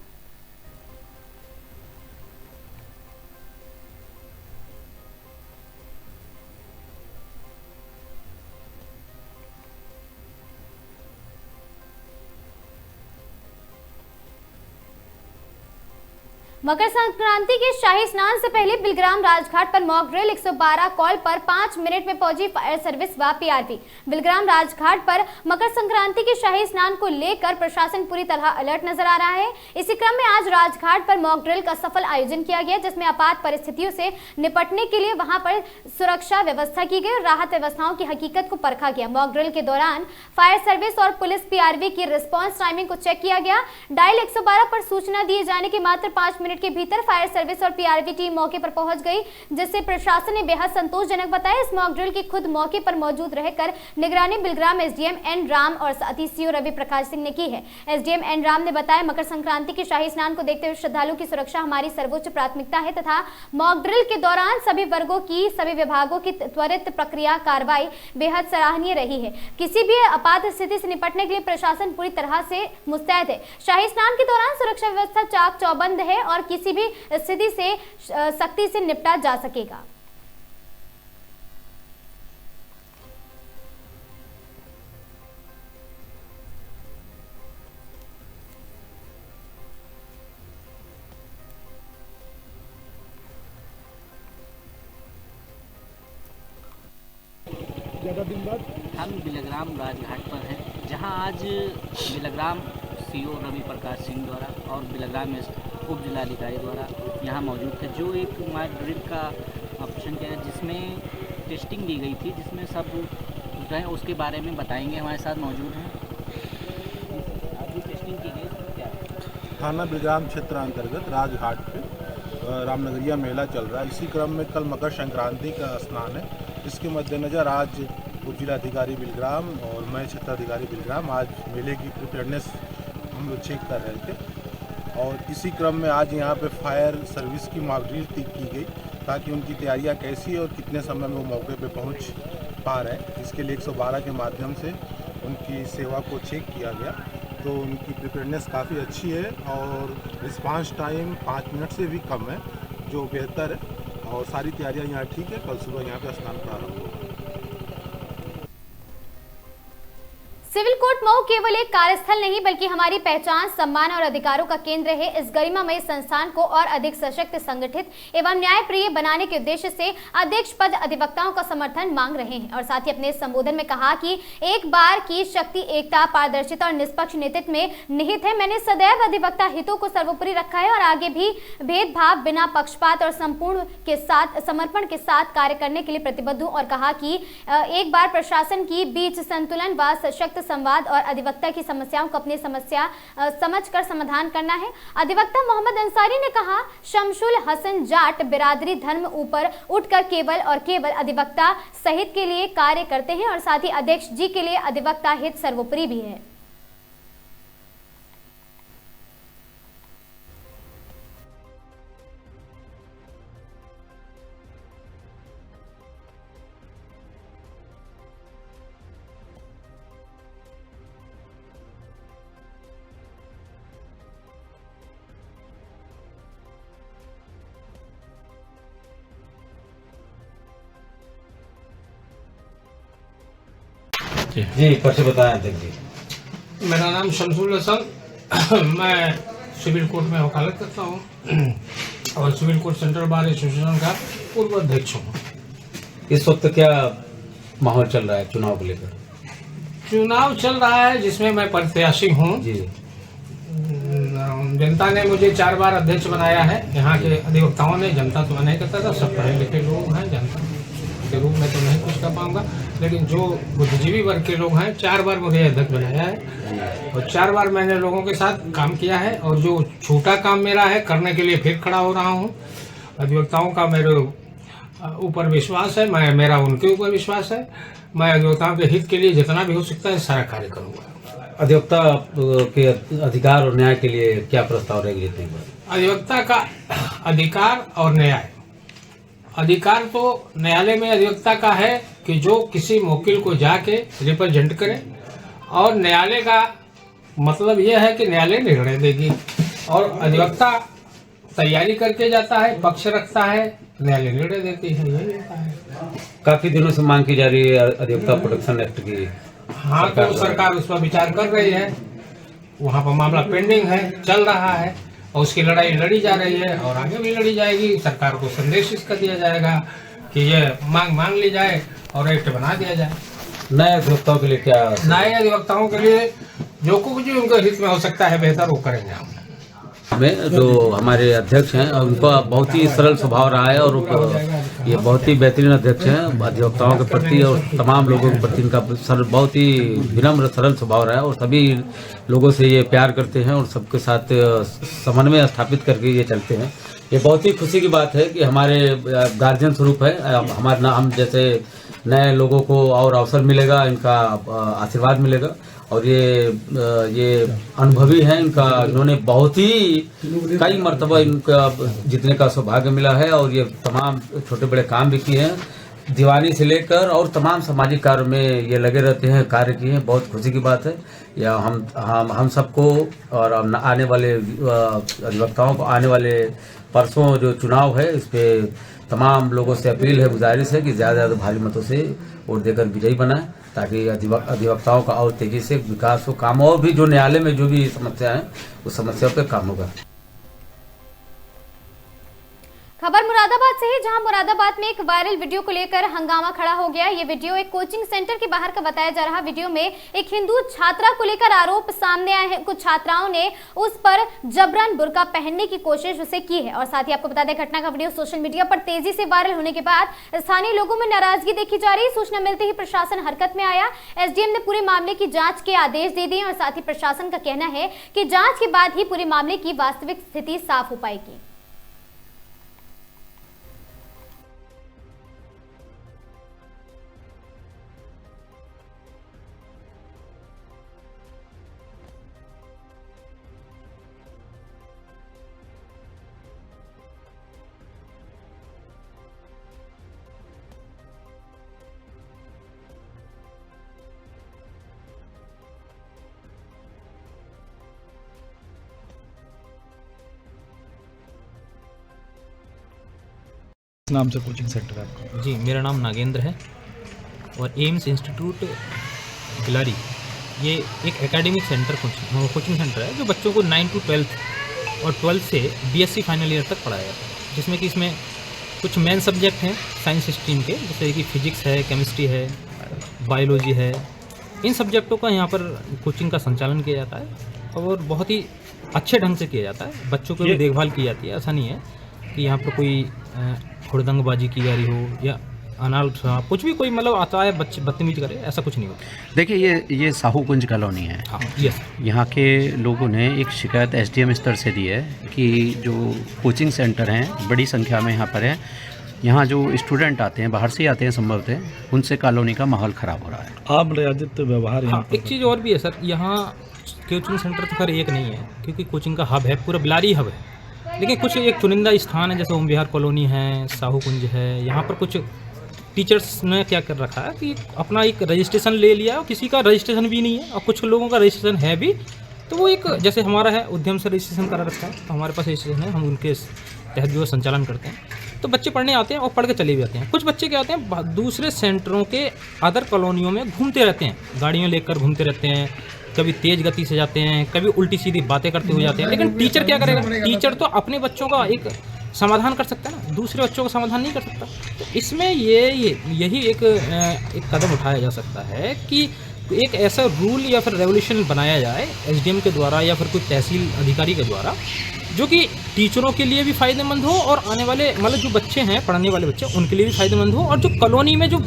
मकर संक्रांति के शाही स्नान से पहले बिलग्राम राजघाट पर मॉक ड्रिल। 112 कॉल पर 5 मिनट में पहुंची फायर सर्विस व पीआरवी। बिलग्राम राजघाट पर मकर संक्रांति के शाही स्नान को लेकर प्रशासन पूरी तरह अलर्ट नजर आ रहा है। इसी क्रम में आज राजघाट पर मॉक ड्रिल का सफल आयोजन किया गया, जिसमें आपात परिस्थितियों से निपटने के लिए वहां पर सुरक्षा व्यवस्था की गई और राहत व्यवस्थाओं की हकीकत को परखा गया। मॉक ड्रिल के दौरान फायर सर्विस और पुलिस पीआरवी की रिस्पॉन्स टाइमिंग को चेक किया गया। डायल 112 पर सूचना दिए जाने के मात्र 5 मिनट के भीतर फायर सर्विस और पीआरवी टीम मौके पर पहुंच गई, जिससे प्रशासन ने बेहद संतोषजनक बताया। इस मॉक ड्रिल की खुद मौके पर मौजूद रहकर निगरानी बिलग्राम एसडीएम एन राम और साथी सीओ रवि प्रकाश सिंह ने की है। एसडीएम एन राम ने बताया, मकर संक्रांति के शाही स्नान को देखते हुए श्रद्धालुओं की सुरक्षा हमारी सर्वोच्च प्राथमिकता है तथा मॉक ड्रिल के दौरान सभी वर्गों की सभी विभागों की त्वरित प्रक्रिया कार्रवाई बेहद सराहनीय रही है। किसी भी आपात स्थिति से निपटने के लिए प्रशासन पूरी तरह से मुस्तैद है। शाही स्नान के दौरान सुरक्षा व्यवस्था चाक चौबंद है और किसी भी स्थिति से सख्ती से निपटा जा सकेगा। हम बिलग्राम राजघाट पर हैं, जहां आज बिलग्राम सीओ रवि प्रकाश सिंह द्वारा और बिलग्राम उप जिलाधिकारी द्वारा यहाँ मौजूद थे, जो एक मॉक ड्रिल का ऑपरेशन किया गया, जिसमें टेस्टिंग दी गई थी, जिसमें सब जो है उसके बारे में बताएंगे। हमारे साथ मौजूद हैं। आज टेस्टिंग की गई क्या? थाना बिलग्राम क्षेत्र अंतर्गत राजघाट पे रामनगरिया मेला चल रहा है। इसी क्रम में कल मकर संक्रांति का स्नान है। इसके मद्देनज़र आज उप जिलाधिकारी बिलग्राम और मैं क्षेत्राधिकारी बिलग्राम आज मेले की प्रिपेयरनेस हम लोग चेक कर रहे थे और इसी क्रम में आज यहाँ पे फायर सर्विस की मॉक ड्रिल की गई ताकि उनकी तैयारियाँ कैसी है और कितने समय में वो मौके पे पहुँच पा रहे हैं। इसके लिए 112 के माध्यम से उनकी सेवा को चेक किया गया, तो उनकी प्रिपेयरनेस काफ़ी अच्छी है और रिस्पांस टाइम 5 मिनट से भी कम है, जो बेहतर है और सारी तैयारियां यहाँ ठीक है। कल सुबह यहाँ पे स्नान प्रारंभ होगा। सिविल कोर्ट मऊ केवल एक कार्यस्थल नहीं बल्कि हमारी पहचान, सम्मान और अधिकारों का केंद्र है। इस गरिमामय संस्थान को और अधिक सशक्त, संगठित एवं न्यायप्रिय बनाने के उद्देश्य से अध्यक्ष पद अधिवक्ताओं का समर्थन मांग रहे हैं। और साथ ही अपने संबोधन में कहा कि एक बार की शक्ति एकता, पारदर्शिता और निष्पक्ष नेतृत्व में निहित है। मैंने सदैव अधिवक्ता हितों को सर्वोपरि रखा है और आगे भी भेदभाव बिना पक्षपात और संपूर्ण के साथ समर्पण के साथ कार्य करने के लिए प्रतिबद्ध हूं। और कहा कि एक बार प्रशासन की बीच संतुलन व सशक्त संवाद और अधिवक्ता की समस्याओं को अपनी समस्या समझकर समाधान करना है। अधिवक्ता मोहम्मद अंसारी ने कहा, शमशुल हसन जाट बिरादरी धर्म ऊपर उठकर केवल और केवल अधिवक्ता सहित के लिए कार्य करते हैं और साथ ही अध्यक्ष जी के लिए अधिवक्ता हित सर्वोपरि भी है। जी परिचय बताएं अध्यक्ष जी। मेरा नाम शमशुल हसन, मैं सिविल कोर्ट में वकालत करता हूँ और civil court central bar association का पूर्व अध्यक्ष हूँ। इस वक्त क्या माहौल चल रहा है चुनाव को लेकर? चुनाव चल रहा है जिसमें मैं प्रत्याशी हूँ। जी, जनता ने मुझे 4 बार अध्यक्ष बनाया है। यहाँ के अधिवक्ताओं ने, जनता तो नहीं करता था, सब पढ़े लिखे लोग हैं, जनता के रूप में तो नहीं कुछ कर पाऊंगा, लेकिन जो बुद्धिजीवी वर्ग के लोग हैं 4 बार मुझे अध्यक्ष बनाया है और 4 बार मैंने लोगों के साथ काम किया है और जो छोटा काम मेरा है करने के लिए फिर खड़ा हो रहा हूँ। अधिवक्ताओं का मेरे ऊपर विश्वास है, मेरा उनके ऊपर विश्वास है। मैं अधिवक्ताओं के हित के लिए जितना भी हो सकता है सारा कार्य करूँगा। अधिवक्ता के अधिकार और न्याय के लिए क्या प्रस्ताव रहेंगे जीतने के बाद? अधिवक्ता का अधिकार और न्याय, अधिकार तो न्यायालय में अधिवक्ता का है कि जो किसी वकील को जाके रिप्रेजेंट करे, और न्यायालय का मतलब यह है कि न्यायालय निर्णय देगी, और अधिवक्ता तैयारी करके जाता है, पक्ष रखता है, न्यायालय निर्णय देती है, यही होता है। काफी दिनों से मांग की जा रही है अधिवक्ता प्रोटेक्शन एक्ट की। हाँ, तो सरकार उस पर विचार कर रही है, वहाँ पर मामला पेंडिंग है, चल रहा है, और उसकी लड़ाई लड़ी जा रही है और आगे भी लड़ी जाएगी। सरकार को संदेश इसका दिया जाएगा कि ये मांग मान ली जाए और एक्ट बना दिया जाए। नए अधिवक्ताओं के लिए क्या? नए अधिवक्ताओं के लिए जो कुछ भी उनके हित में हो सकता है बेहतर वो करेंगे हम। में जो हमारे अध्यक्ष हैं उनका बहुत ही सरल स्वभाव रहा है, और ये बहुत ही बेहतरीन अध्यक्ष हैं अधिवक्ताओं के प्रति और तमाम लोगों के प्रति। इनका बहुत ही विनम्र सरल स्वभाव रहा है, और सभी लोगों से ये प्यार करते हैं और सबके साथ समन्वय स्थापित करके ये चलते हैं। ये बहुत ही खुशी की बात है कि हमारे गार्जियन स्वरूप है, हमारे हम जैसे नए लोगों को और अवसर मिलेगा, इनका आशीर्वाद मिलेगा, और ये अनुभवी हैं। इन्होंने बहुत ही कई मर्तबा इनका जीतने का सौभाग्य मिला है, और ये तमाम छोटे बड़े काम भी किए हैं, दीवानी से लेकर और तमाम सामाजिक कार्य में ये लगे रहते हैं, कार्य किए हैं। बहुत खुशी की बात है। या हम सबको और आने वाले अधिवक्ताओं को आने वाले परसों जो चुनाव है, इस पर तमाम लोगों से अपील है, गुजारिश है कि ज़्यादा से ज़्यादा भारी मतों से वोट देकर विजयी बनाएं, ताकि अधिवक्ताओं का और तेजी से विकास हो, काम, और भी जो न्यायालय में जो भी समस्या है उस समस्याओं पे काम होगा। खबर मुरादाबाद से है, जहां मुरादाबाद में एक वायरल वीडियो को लेकर हंगामा खड़ा हो गया। ये वीडियो एक कोचिंग सेंटर के बाहर का बताया जा रहा। वीडियो में एक हिंदू छात्रा को लेकर आरोप सामने आए हैं। कुछ छात्राओं ने उस पर जबरन बुर्का पहनने की कोशिश उसे की है, और साथ ही आपको बता दें घटना का वीडियो सोशल मीडिया पर तेजी से वायरल होने के बाद स्थानीय लोगों में नाराजगी देखी जा रही। सूचना मिलते ही प्रशासन हरकत में आया। एसडीएम ने पूरे मामले की जाँच के आदेश दे दिए, और साथ ही प्रशासन का कहना है कि जाँच के बाद ही पूरे मामले की वास्तविक स्थिति साफ हो पाएगी। नाम से कोचिंग सेंटर है आपका? जी, मेरा नाम नागेंद्र है, और एम्स इंस्टीट्यूट बिलारी ये एक एकेडमिक सेंटर कोचिंग सेंटर है जो बच्चों को 9 to 12 और 12 से बीएससी फाइनल ईयर तक पढ़ाया जाता है, जिसमें कि इसमें कुछ मेन सब्जेक्ट हैं साइंस स्ट्रीम के, जैसे कि फिजिक्स है, केमिस्ट्री है, बायोलॉजी है। इन सब्जेक्टों का यहाँ पर कोचिंग का संचालन किया जाता है, और बहुत ही अच्छे ढंग से किया जाता है। बच्चों की भी देखभाल की जाती है। ऐसा नहीं है कि यहाँ पर कोई हुड़दंगबाजी की जा रही हो या अनाल कुछ भी कोई मतलब आता है बच्चे बदतमीज करे, ऐसा कुछ नहीं होता। देखिए, ये साहू कुंज कॉलोनी है। हाँ, यस। यहाँ के लोगों ने एक शिकायत एसडीएम स्तर से दी है कि जो कोचिंग सेंटर हैं बड़ी संख्या में यहाँ पर है, यहाँ जो स्टूडेंट आते हैं, बाहर से ही आते हैं संभवतः, उनसे कॉलोनी का माहौल ख़राब हो रहा है। आप मर्यादित व्यवहार यहाँ हाँ, एक चीज़ और भी है सर, यहाँ कोचिंग सेंटर तो खैर एक नहीं है, क्योंकि कोचिंग का हब है, पूरा बिलारी हब है, लेकिन कुछ एक चुनिंदा स्थान है, जैसे ओम विहार कॉलोनी है, साहू कुंज है। यहाँ पर कुछ टीचर्स ने क्या कर रखा है कि अपना एक रजिस्ट्रेशन ले लिया, और किसी का रजिस्ट्रेशन भी नहीं है, और कुछ लोगों का रजिस्ट्रेशन है भी, तो वो एक जैसे हमारा है उद्यम से रजिस्ट्रेशन करा रखा है, तो हमारे पास रजिस्ट्रेशन है, हम उनके तहत जो संचालन करते हैं। तो बच्चे पढ़ने आते हैं और पढ़ के चले भी आते हैं। कुछ बच्चे क्या आते हैं दूसरे सेंटरों के अदर कॉलोनियों में घूमते रहते हैं, गाड़ियाँ लेकर घूमते रहते हैं, कभी तेज गति से जाते हैं, कभी उल्टी सीधी बातें करते हुए जाते हैं। लेकिन टीचर क्या करेगा? टीचर तो अपने बच्चों का एक समाधान कर सकता है ना, दूसरे बच्चों का समाधान नहीं कर सकता। तो इसमें यही एक कदम उठाया जा सकता है कि एक ऐसा रूल या फिर रेवोल्यूशन बनाया जाए एसडीएम के द्वारा या फिर कोई तहसील अधिकारी के द्वारा, जो कि टीचरों के लिए भी फ़ायदेमंद हो, और आने वाले मतलब जो बच्चे हैं, पढ़ने वाले बच्चे, उनके लिए भी फ़ायदेमंद हो, और जो कॉलोनी में जो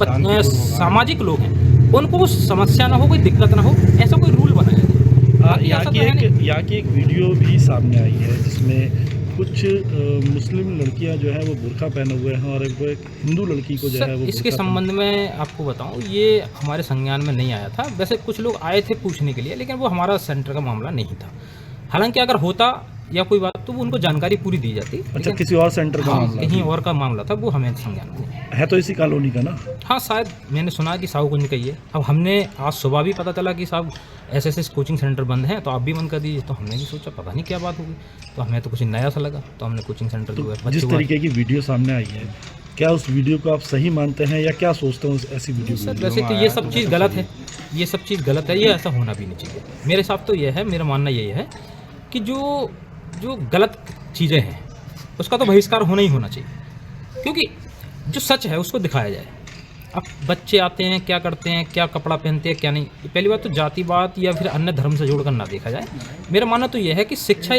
सामाजिक लोग हैं उनको समस्या ना हो, कोई दिक्कत ना हो, ऐसा कोई रूल बनाया जाए। यहाँ की एक वीडियो भी सामने आई है जिसमें कुछ मुस्लिम लड़कियां जो है वो बुर्का पहने हुए हैं और एक हिंदू लड़की को जो है वो इसके संबंध में आपको बताऊं, ये हमारे संज्ञान में नहीं आया था। वैसे कुछ लोग आए थे पूछने के लिए, लेकिन वो हमारा सेंटर का मामला नहीं था। हालांकि अगर होता या कोई बात तो वो उनको जानकारी पूरी दी जाती। अच्छा, किसी और सेंटर का मामला, कहीं और का मामला था, वो हमें संज्ञान में है। तो इसी कॉलोनी का ना? हाँ, शायद मैंने सुना कि साहू कुंज का ही है। अब हमने आज सुबह भी पता चला कि साहब एसएसएस कोचिंग सेंटर बंद है, तो आप भी बंद कर दीजिए। तो हमने भी सोचा पता नहीं क्या बात होगी, तो हमें तो कुछ नया सा लगा, तो हमने कोचिंग सेंटर जो है। जिस तरीके की वीडियो सामने आई है, क्या उस वीडियो को आप सही मानते हैं या क्या सोचते हैं ऐसी वीडियो? सर वैसे तो ये सब चीज़ गलत है, ये सब चीज़ गलत है, ये ऐसा होना भी नहीं चाहिए। मेरे हिसाब तो ये है, मेरा मानना यही है कि जो गलत चीज़ें हैं उसका तो बहिष्कार होना ही होना चाहिए, क्योंकि जो सच है उसको दिखाया जाए। अब बच्चे आते हैं, क्या करते हैं, क्या कपड़ा पहनते हैं, क्या नहीं, पहली बात तो जातिवाद या फिर अन्य धर्म से जोड़कर ना देखा जाए। मेरा मानना तो यह है कि शिक्षा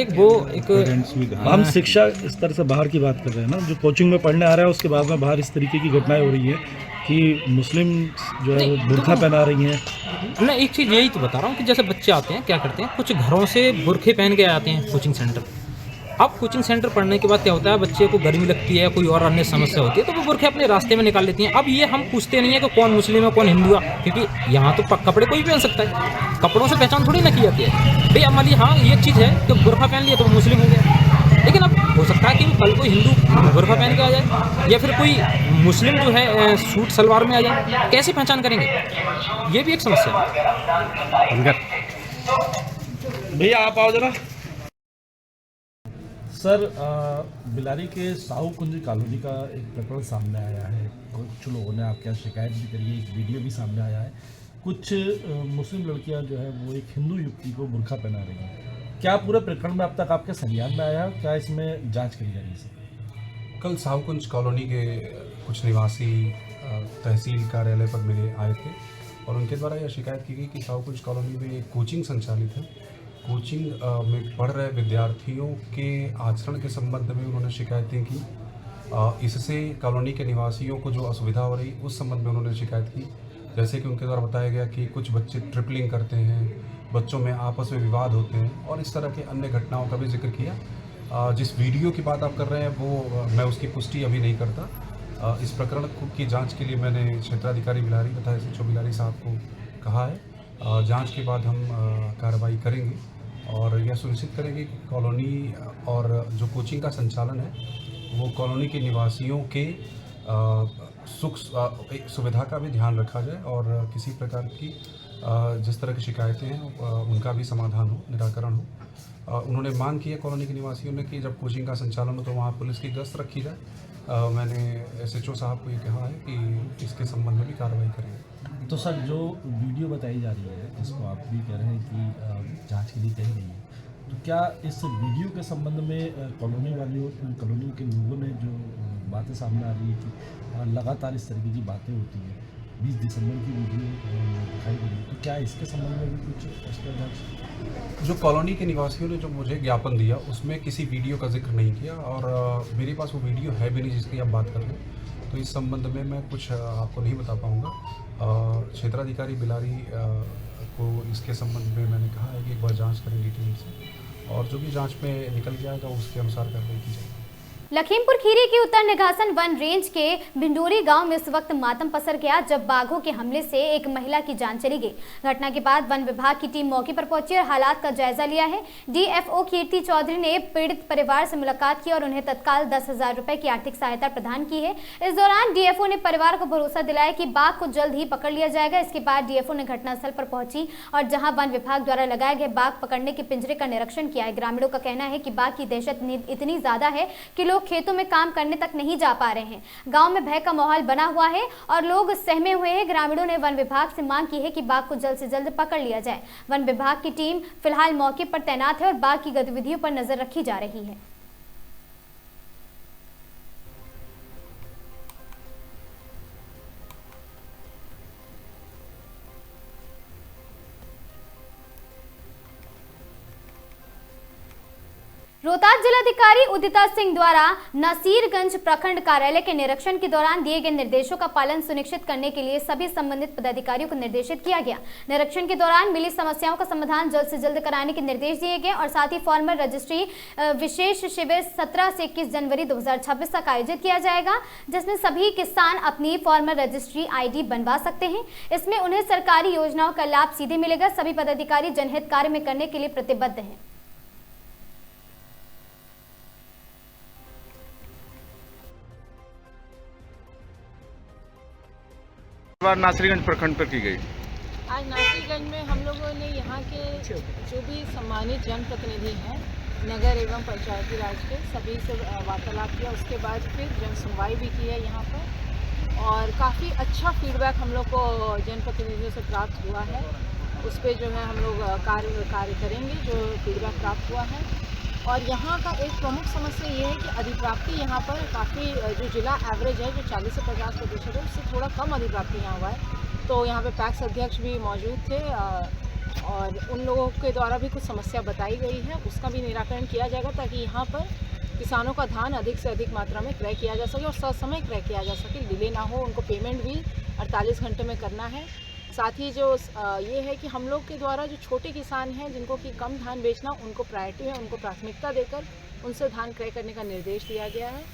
हम शिक्षा स्तर से बाहर की बात कर रहे हैं ना, जो कोचिंग में पढ़ने आ रहा है उसके बाद में बाहर इस तरीके की घटनाएं हो रही है कि मुस्लिम जो है वो बुर्का पहना रही हैं। मैं एक चीज़ यही तो बता रहा हूँ कि जैसे बच्चे आते हैं, क्या करते हैं, कुछ घरों से बुरखे पहन के आते हैं कोचिंग सेंटर। अब कोचिंग सेंटर पढ़ने के बाद क्या होता है, बच्चे को गर्मी लगती है, कोई और अन्य समस्या होती है, तो वो बुरखे अपने रास्ते में निकाल लेती हैं। अब ये हम पूछते नहीं है कि कौन मुस्लिम है कौन हिंदू है, क्योंकि यहाँ तो कपड़े कोई पहन सकता है, कपड़ों से पहचान थोड़ी ना की जाती है। भाई अब मान ली हाँ ये चीज़ है कि बुरखा पहन लिया तो वो मुस्लिम हो गया, लेकिन अब हो सकता है कि कल कोई हिंदू बुरखा पहन के आ जाए या फिर कोई मुस्लिम जो है सूट सलवार में आ जाए, कैसे पहचान करेंगे? ये भी एक समस्या है। भैया आप आओ जरा। सर, बिलारी के साहू कुंज कॉलोनी का एक प्रकरण सामने आया है। कुछ लोगों ने आपके यहाँ शिकायत भी करी है, एक वीडियो भी सामने आया है। कुछ मुस्लिम लड़कियां जो है वो एक हिंदू युवती को बुर्का पहना रही हैं। क्या पूरे प्रकरण में अब तक आपके संज्ञान में आया, क्या इसमें जांच करी जा रही है? कल साहू कुंज कॉलोनी के कुछ निवासी तहसील कार्यालय पर मेरे आए थे और उनके द्वारा यह शिकायत की गई कि साहू कुंज कॉलोनी में एक कोचिंग संचालित है। कोचिंग में पढ़ रहे विद्यार्थियों के आचरण के संबंध में उन्होंने शिकायतें की। इससे कॉलोनी के निवासियों को जो असुविधा हो रही उस संबंध में उन्होंने शिकायत की। जैसे कि उनके द्वारा बताया गया कि कुछ बच्चे ट्रिपलिंग करते हैं, बच्चों में आपस में विवाद होते हैं और इस तरह के अन्य घटनाओं का भी जिक्र किया। जिस वीडियो की बात आप कर रहे हैं वो मैं उसकी पुष्टि अभी नहीं करता। इस प्रकरण की जांच के लिए मैंने क्षेत्राधिकारी बिलारी तथा SHO बिलारी साहब को कहा है। जांच के बाद हम कार्रवाई करेंगे और यह सुनिश्चित करेंगे कि कॉलोनी और जो कोचिंग का संचालन है वो कॉलोनी के निवासियों के सुख सुविधा का भी ध्यान रखा जाए और किसी प्रकार की जिस तरह की शिकायतें हैं उनका भी समाधान हो, निराकरण हो। उन्होंने मांग की है कॉलोनी के निवासियों ने कि जब कोचिंग का संचालन हो तो वहाँ पुलिस की गश्त रखी जाए। मैंने SHO साहब को ये कहा है कि इसके संबंध में भी कार्रवाई करेंगे। तो सर, जो वीडियो बताई जा रही है जिसको आप भी कह रहे हैं कि जांच के लिए कही गई है, तो क्या इस वीडियो के संबंध में कॉलोनी के लोगों ने जो बातें सामने आ रही है कि लगातार इस तरीके की बातें होती हैं, 20 दिसंबर की वीडियो दिखाई गई है, तो क्या इसके संबंध में भी कुछ एक्स्ट्रा जांच? जो कॉलोनी के निवासियों ने जो मुझे ज्ञापन दिया उसमें किसी वीडियो का जिक्र नहीं किया और मेरे पास वो वीडियो है भी नहीं जिसकी आप बात कर रहे हैं, तो इस संबंध में मैं कुछ आपको नहीं बता पाऊँगा। क्षेत्राधिकारी बिलारी को इसके संबंध में मैंने कहा है कि एक बार जांच करें डिटेल से और जो भी जांच में निकल जाएगा उसके अनुसार कार्रवाई की जाएगी। लखीमपुर खीरी के उत्तर निघासन वन रेंज के भिंडोरी गांव में इस वक्त मातम पसर गया जब बाघों के हमले से एक महिला की जान चली गई। घटना के बाद वन विभाग की टीम मौके पर पहुंची और हालात का जायजा लिया है। DFO कीर्ति चौधरी ने पीड़ित परिवार से मुलाकात की और उन्हें तत्काल 10,000 रुपए की आर्थिक सहायता प्रदान की है। इस दौरान DFO ने परिवार को भरोसा दिलाया कि बाघ को जल्द ही पकड़ लिया जाएगा। इसके बाद DFO ने घटनास्थल पर पहुंची और जहां वन विभाग द्वारा लगाए गए बाघ पकड़ने के पिंजरे का निरीक्षण किया है। ग्रामीणों का कहना है कि बाघ की दहशत इतनी ज्यादा है कि लोग खेतों में काम करने तक नहीं जा पा रहे हैं। गांव में भय का माहौल बना हुआ है और लोग सहमे हुए हैं। ग्रामीणों ने वन विभाग से मांग की है कि बाघ को जल्द से जल्द पकड़ लिया जाए। वन विभाग की टीम फिलहाल मौके पर तैनात है और बाघ की गतिविधियों पर नजर रखी जा रही है। रोहतास जिलाधिकारी उदिता सिंह द्वारा नसीरगंज प्रखंड कार्यालय के निरीक्षण के दौरान दिए गए निर्देशों का पालन सुनिश्चित करने के लिए सभी संबंधित पदाधिकारियों को निर्देशित किया गया। निरीक्षण के दौरान मिली समस्याओं का समाधान जल्द से जल्द कराने के निर्देश दिए गए और साथ ही फार्मर रजिस्ट्री विशेष शिविर 17 से 21 जनवरी 2026 तक आयोजित किया जाएगा, जिसमें सभी किसान अपनी फार्मर रजिस्ट्री ID बनवा सकते हैं। इसमें उन्हें सरकारी योजनाओं का लाभ सीधे मिलेगा। सभी पदाधिकारी जनहित कार्य में करने के लिए प्रतिबद्ध हैं। नासिरगंज प्रखंड पर की गई। आज नासिरगंज में हम लोगों ने यहाँ के जो भी सम्मानित जनप्रतिनिधि हैं नगर एवं पंचायती राज के सभी से वार्तालाप किया। उसके बाद फिर जन सुनवाई भी की है यहाँ पर और काफ़ी अच्छा फीडबैक हम लोग को जनप्रतिनिधियों से प्राप्त हुआ है। उस पर जो है हम लोग कार्य करेंगे जो फीडबैक प्राप्त हुआ है। और यहाँ का एक प्रमुख समस्या ये है कि अधिप्राप्ति यहाँ पर काफ़ी जो जिला एवरेज है जो 40 से 50% है उससे थोड़ा कम अधिप्राप्ति यहाँ हुआ है। तो यहाँ पे पैक्स अध्यक्ष भी मौजूद थे और उन लोगों के द्वारा भी कुछ समस्या बताई गई है, उसका भी निराकरण किया जाएगा ताकि यहाँ पर किसानों का धान अधिक से अधिक मात्रा में क्रय किया जा सके और ससमय क्रय किया जा सके, डिले ना हो। उनको पेमेंट भी 48 घंटे में करना है। साथ ही जो ये है कि हम लोग के द्वारा जो छोटे किसान हैं जिनको कि कम धान बेचना, उनको प्रायोरिटी है, उनको प्राथमिकता देकर उनसे धान क्रय करने का निर्देश दिया गया है।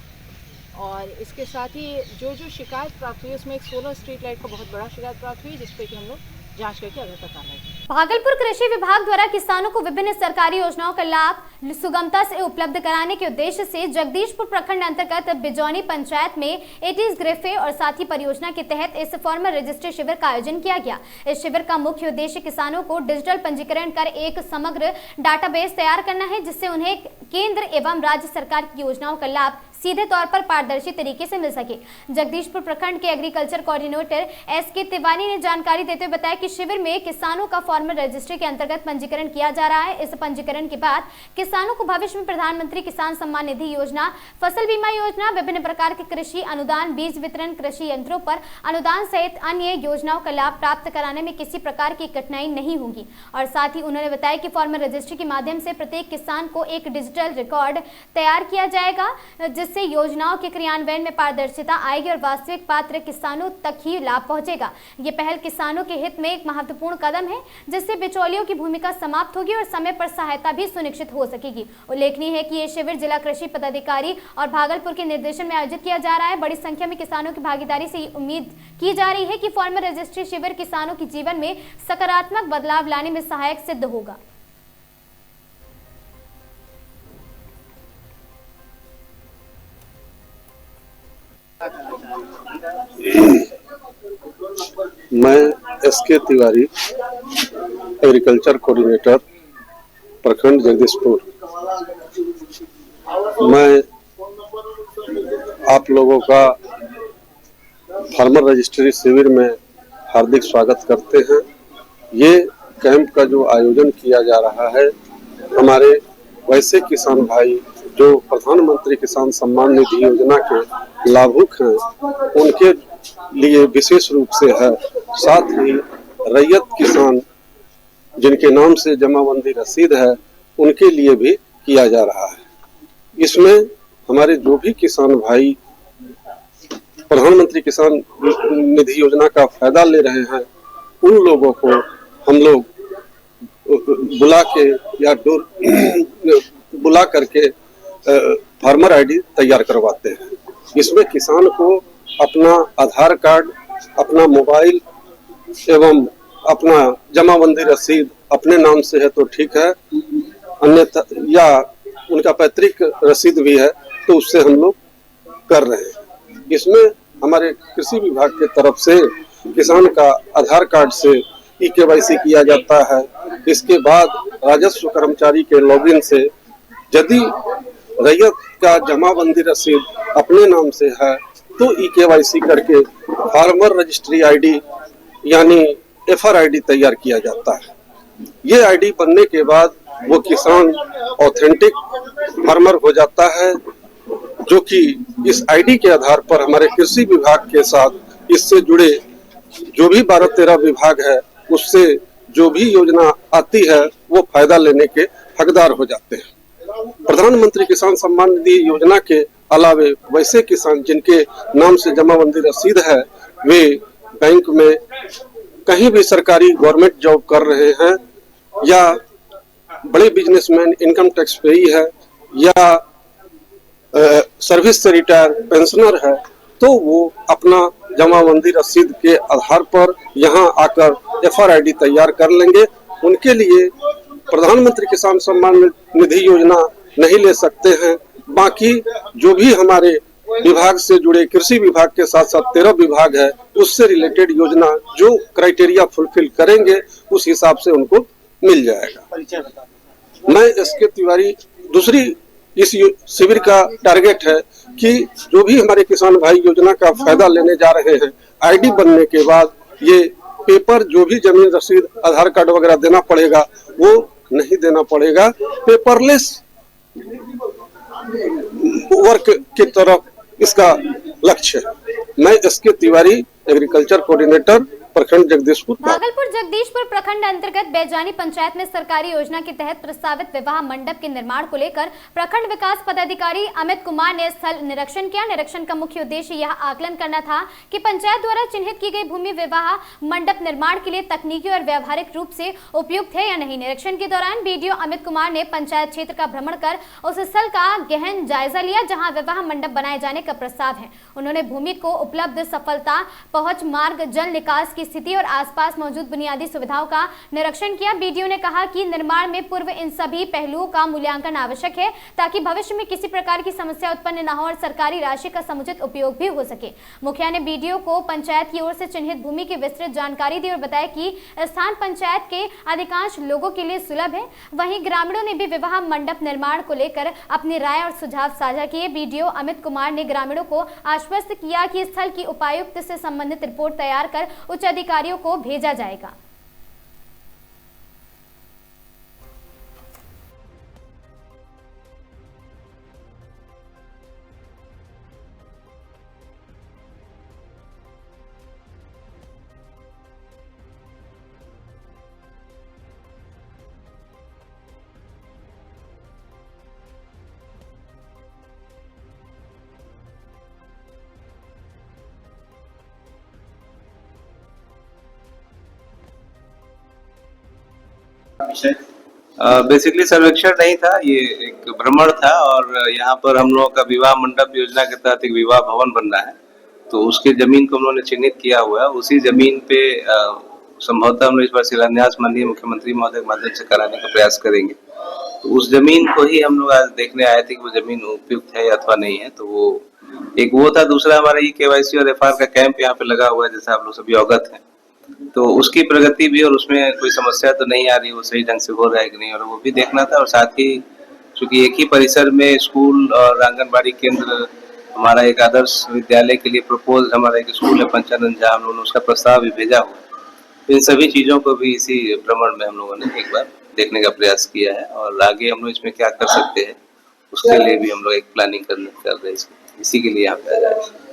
और इसके साथ ही जो शिकायत प्राप्त हुई उसमें एक सोलर स्ट्रीट लाइट का बहुत बड़ा शिकायत प्राप्त हुई जिस पे कि हम लोग जांच करके अगले तक कार्रवाई करेंगे। भागलपुर कृषि विभाग द्वारा किसानों को विभिन्न सरकारी योजनाओं का लाभ सुगमता से उपलब्ध कराने के उद्देश्य से जगदीशपुर प्रखंड अंतर्गत बिजौनी पंचायत में एटीज ग्रेफे और साथी परियोजना के तहत इस फार्मर रजिस्ट्री शिविर का आयोजन किया गया। इस शिविर का मुख्य उद्देश्य किसानों को डिजिटल पंजीकरण कर एक समग्र डाटाबेस तैयार करना है, जिससे उन्हें केंद्र एवं राज्य सरकार की योजनाओं का लाभ सीधे तौर पर पारदर्शी तरीके से मिल सके। जगदीशपुर प्रखंड के एग्रीकल्चर कोऑर्डिनेटर SK तिवारी ने जानकारी देते हुए बताया कि शिविर में किसानों का फार्मर रजिस्ट्री के अंतर्गत पंजीकरण किया जा रहा है। इस पंजीकरण के बाद किसानों को भविष्य में प्रधानमंत्री किसान सम्मान निधि योजना, फसल बीमा योजना, विभिन्न प्रकार के कृषि अनुदान, बीज वितरण, कृषि यंत्रों पर अनुदान सहित अन्य योजनाओं का लाभ प्राप्त कराने में किसी प्रकार की कठिनाई नहीं होगी। और साथ ही उन्होंने बताया कि फार्मर रजिस्ट्री के माध्यम से प्रत्येक किसान को एक डिजिटल रिकॉर्ड तैयार किया जाएगा, जिससे योजनाओं के क्रियान्वयन में पारदर्शिता आएगी और वास्तविक पात्र किसानों तक ही लाभ पहुंचेगा। ये पहल किसानों के हित में एक महत्वपूर्ण कदम है, जिससे बिचौलियों की भूमिका समाप्त होगी और समय पर सहायता भी सुनिश्चित हो सकेगी। उल्लेखनीय है कि ये शिविर जिला कृषि पदाधिकारी और भागलपुर के निर्देशन में आयोजित किया जा रहा है। बड़ी संख्या में किसानों की भागीदारी से उम्मीद की जा रही है कि फार्मर रजिस्ट्री शिविर किसानों के जीवन में सकारात्मक बदलाव लाने में सहायक सिद्ध होगा। मैं SK तिवारी, एग्रीकल्चर कोऑर्डिनेटर, प्रखंड जगदीशपुर। मैं आप लोगों का फार्मर रजिस्ट्री शिविर में हार्दिक स्वागत करते हैं। ये कैंप का जो आयोजन किया जा रहा है, हमारे वैसे किसान भाई जो प्रधानमंत्री किसान सम्मान निधि योजना के लाभुक हैं, उनके लिए विशेष रूप से है। साथ ही रैयत किसान जिनके नाम से जमाबंदी रसीद है, उनके लिए भी किया जा रहा है। इसमें हमारे जो भी किसान भाई प्रधानमंत्री किसान निधि योजना का फायदा ले रहे हैं, उन लोगों को हम लोग बुला करके फार्मर ID तैयार करवाते हैं। इसमें किसान को अपना आधार कार्ड, अपना मोबाइल एवं अपना जमाबंदी रसीद अपने नाम से है तो ठीक है, अन्यथा या उनका पैतृक रसीद भी है तो उससे हम लोग कर रहे हैं। इसमें हमारे कृषि विभाग के तरफ से किसान का आधार कार्ड से eKYC किया जाता है। इसके बाद राजस्व कर्मचारी के लॉगिन से यदि रैयत का जमाबंदी रसीद अपने नाम से है तो eKYC करके फार्मर रजिस्ट्री ID यानी FRID तैयार किया जाता है। ये ID बनने के बाद वो किसान ऑथेंटिक फार्मर हो जाता है, जो कि इस ID के आधार पर हमारे कृषि विभाग के साथ इससे जुड़े जो भी 12-13 विभाग है, उससे जो भी योजना आती है वो फायदा लेने के हकदार हो जाते हैं। प्रधानमंत्री किसान सम्मान निधि योजना के अलावे वैसे किसान जिनके नाम से जमाबंदी रसीद है, वे बैंक में कहीं भी सरकारी गवर्नमेंट जॉब कर रहे हैं या बड़े बिजनेसमैन इनकम टैक्स पेई है या सर्विस से रिटायर पेंशनर है, तो वो अपना जमाबंदी रसीद के आधार पर यहाँ आकर FRID तैयार कर लेंगे। उनके लिए प्रधानमंत्री किसान सम्मान निधि योजना नहीं ले सकते हैं। बाकी जो भी हमारे विभाग से जुड़े कृषि विभाग के साथ साथ 13 विभाग है, उससे रिलेटेड योजना जो क्राइटेरिया फुलफिल करेंगे उस हिसाब से उनको मिल जाएगा। मैं SK तिवारी, दूसरी इस शिविर का टारगेट है कि जो भी हमारे किसान भाई योजना का फायदा लेने जा रहे हैं, ID बनने के बाद ये पेपर जो भी जमीन रसीद आधार कार्ड वगैरह देना पड़ेगा वो नहीं देना पड़ेगा। पेपरलेस वर्क की तरफ इसका लक्ष्य है। मैं SK तिवारी, एग्रीकल्चर कोऑर्डिनेटर, प्रखंड जगदीशपुर। भागलपुर जगदीशपुर प्रखंड अंतर्गत बैजानी पंचायत में सरकारी योजना के तहत प्रस्तावित विवाह मंडप के निर्माण को लेकर प्रखंड विकास पदाधिकारी अमित कुमार ने स्थल निरीक्षण किया। निरीक्षण का मुख्य उद्देश्य यह आकलन करना था कि पंचायत द्वारा चिन्हित की गई भूमि विवाह मंडप निर्माण के लिए तकनीकी और व्यावहारिक रूप से उपयुक्त है या नहीं। निरीक्षण के दौरान BDO अमित कुमार ने पंचायत क्षेत्र का भ्रमण कर उस स्थल का गहन जायजा लिया जहाँ विवाह मंडप बनाए जाने का प्रस्ताव है। उन्होंने भूमि को उपलब्ध सफलता, पहुंच मार्ग, जल निकास की स्थिति और आसपास मौजूद बुनियादी सुविधाओं का निरीक्षण किया। BDO ने कहा कि निर्माण में पूर्व इन सभी पहलुओं का मूल्यांकन आवश्यक है ताकि भविष्य में किसी प्रकार की समस्या उत्पन्न न हो और सरकारी राशि का समुचित उपयोग भी हो सके। मुखिया ने BDO को पंचायत की ओर से चिन्हित भूमि की विस्तृत जानकारी दी और बताया कि स्थान पंचायत के अधिकांश लोगों के लिए सुलभ है। वहीं ग्रामीणों ने भी विवाह मंडप निर्माण को लेकर अपनी राय और सुझाव साझा किए। BDO अमित कुमार ने ग्रामीणों को आश्वस्त किया कि स्थल की उपायुक्त से संबंधित रिपोर्ट तैयार कर उच्च अधिकारियों को भेजा जाएगा। बेसिकली सर्वेक्षण नहीं था, ये एक भ्रमण था और यहाँ पर हम लोगों का विवाह मंडप योजना के तहत एक विवाह भवन बन रहा है, तो उसके जमीन को हम लोगों ने चिन्हित किया हुआ है। उसी जमीन पे संभवतः हम लोग इस बार शिलान्यास माननीय मुख्यमंत्री महोदय के माध्यम से कराने का प्रयास करेंगे। तो उस जमीन को ही हम लोग आज देखने आए थे कि वो जमीन उपयुक्त है अथवा नहीं है। तो वो एक वो था। दूसरा हमारा KYC और FR का कैंप यहाँ पे लगा हुआ है, जैसे आप लोग सभी अवगत हैं। तो उसकी प्रगति भी और उसमें कोई समस्या तो नहीं आ रही, वो सही ढंग से हो रहा है कि नहीं, और वो भी देखना था। और साथ ही चूंकि एक ही परिसर में स्कूल और आंगनबाड़ी केंद्र, हमारा एक आदर्श विद्यालय के लिए प्रपोज हमारा एक स्कूल है पंचानंद, जहाँ हम लोगों ने उसका प्रस्ताव भी भेजा हुआ। तो इन सभी चीज़ों को भी इसी भ्रमण में हम लोगों ने एक बार देखने का प्रयास किया है और आगे हम लोग इसमें क्या कर सकते हैं उसके लिए भी हम लोग एक प्लानिंग कर रहे हैं। इसी के लिए यहाँ पे आ जाए।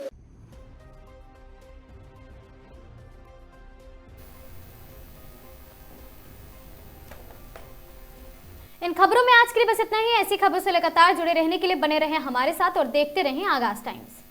इन खबरों में आज के लिए बस इतना ही। ऐसी खबरों से लगातार जुड़े रहने के लिए बने रहें हमारे साथ और देखते रहें आगाज टाइम्स।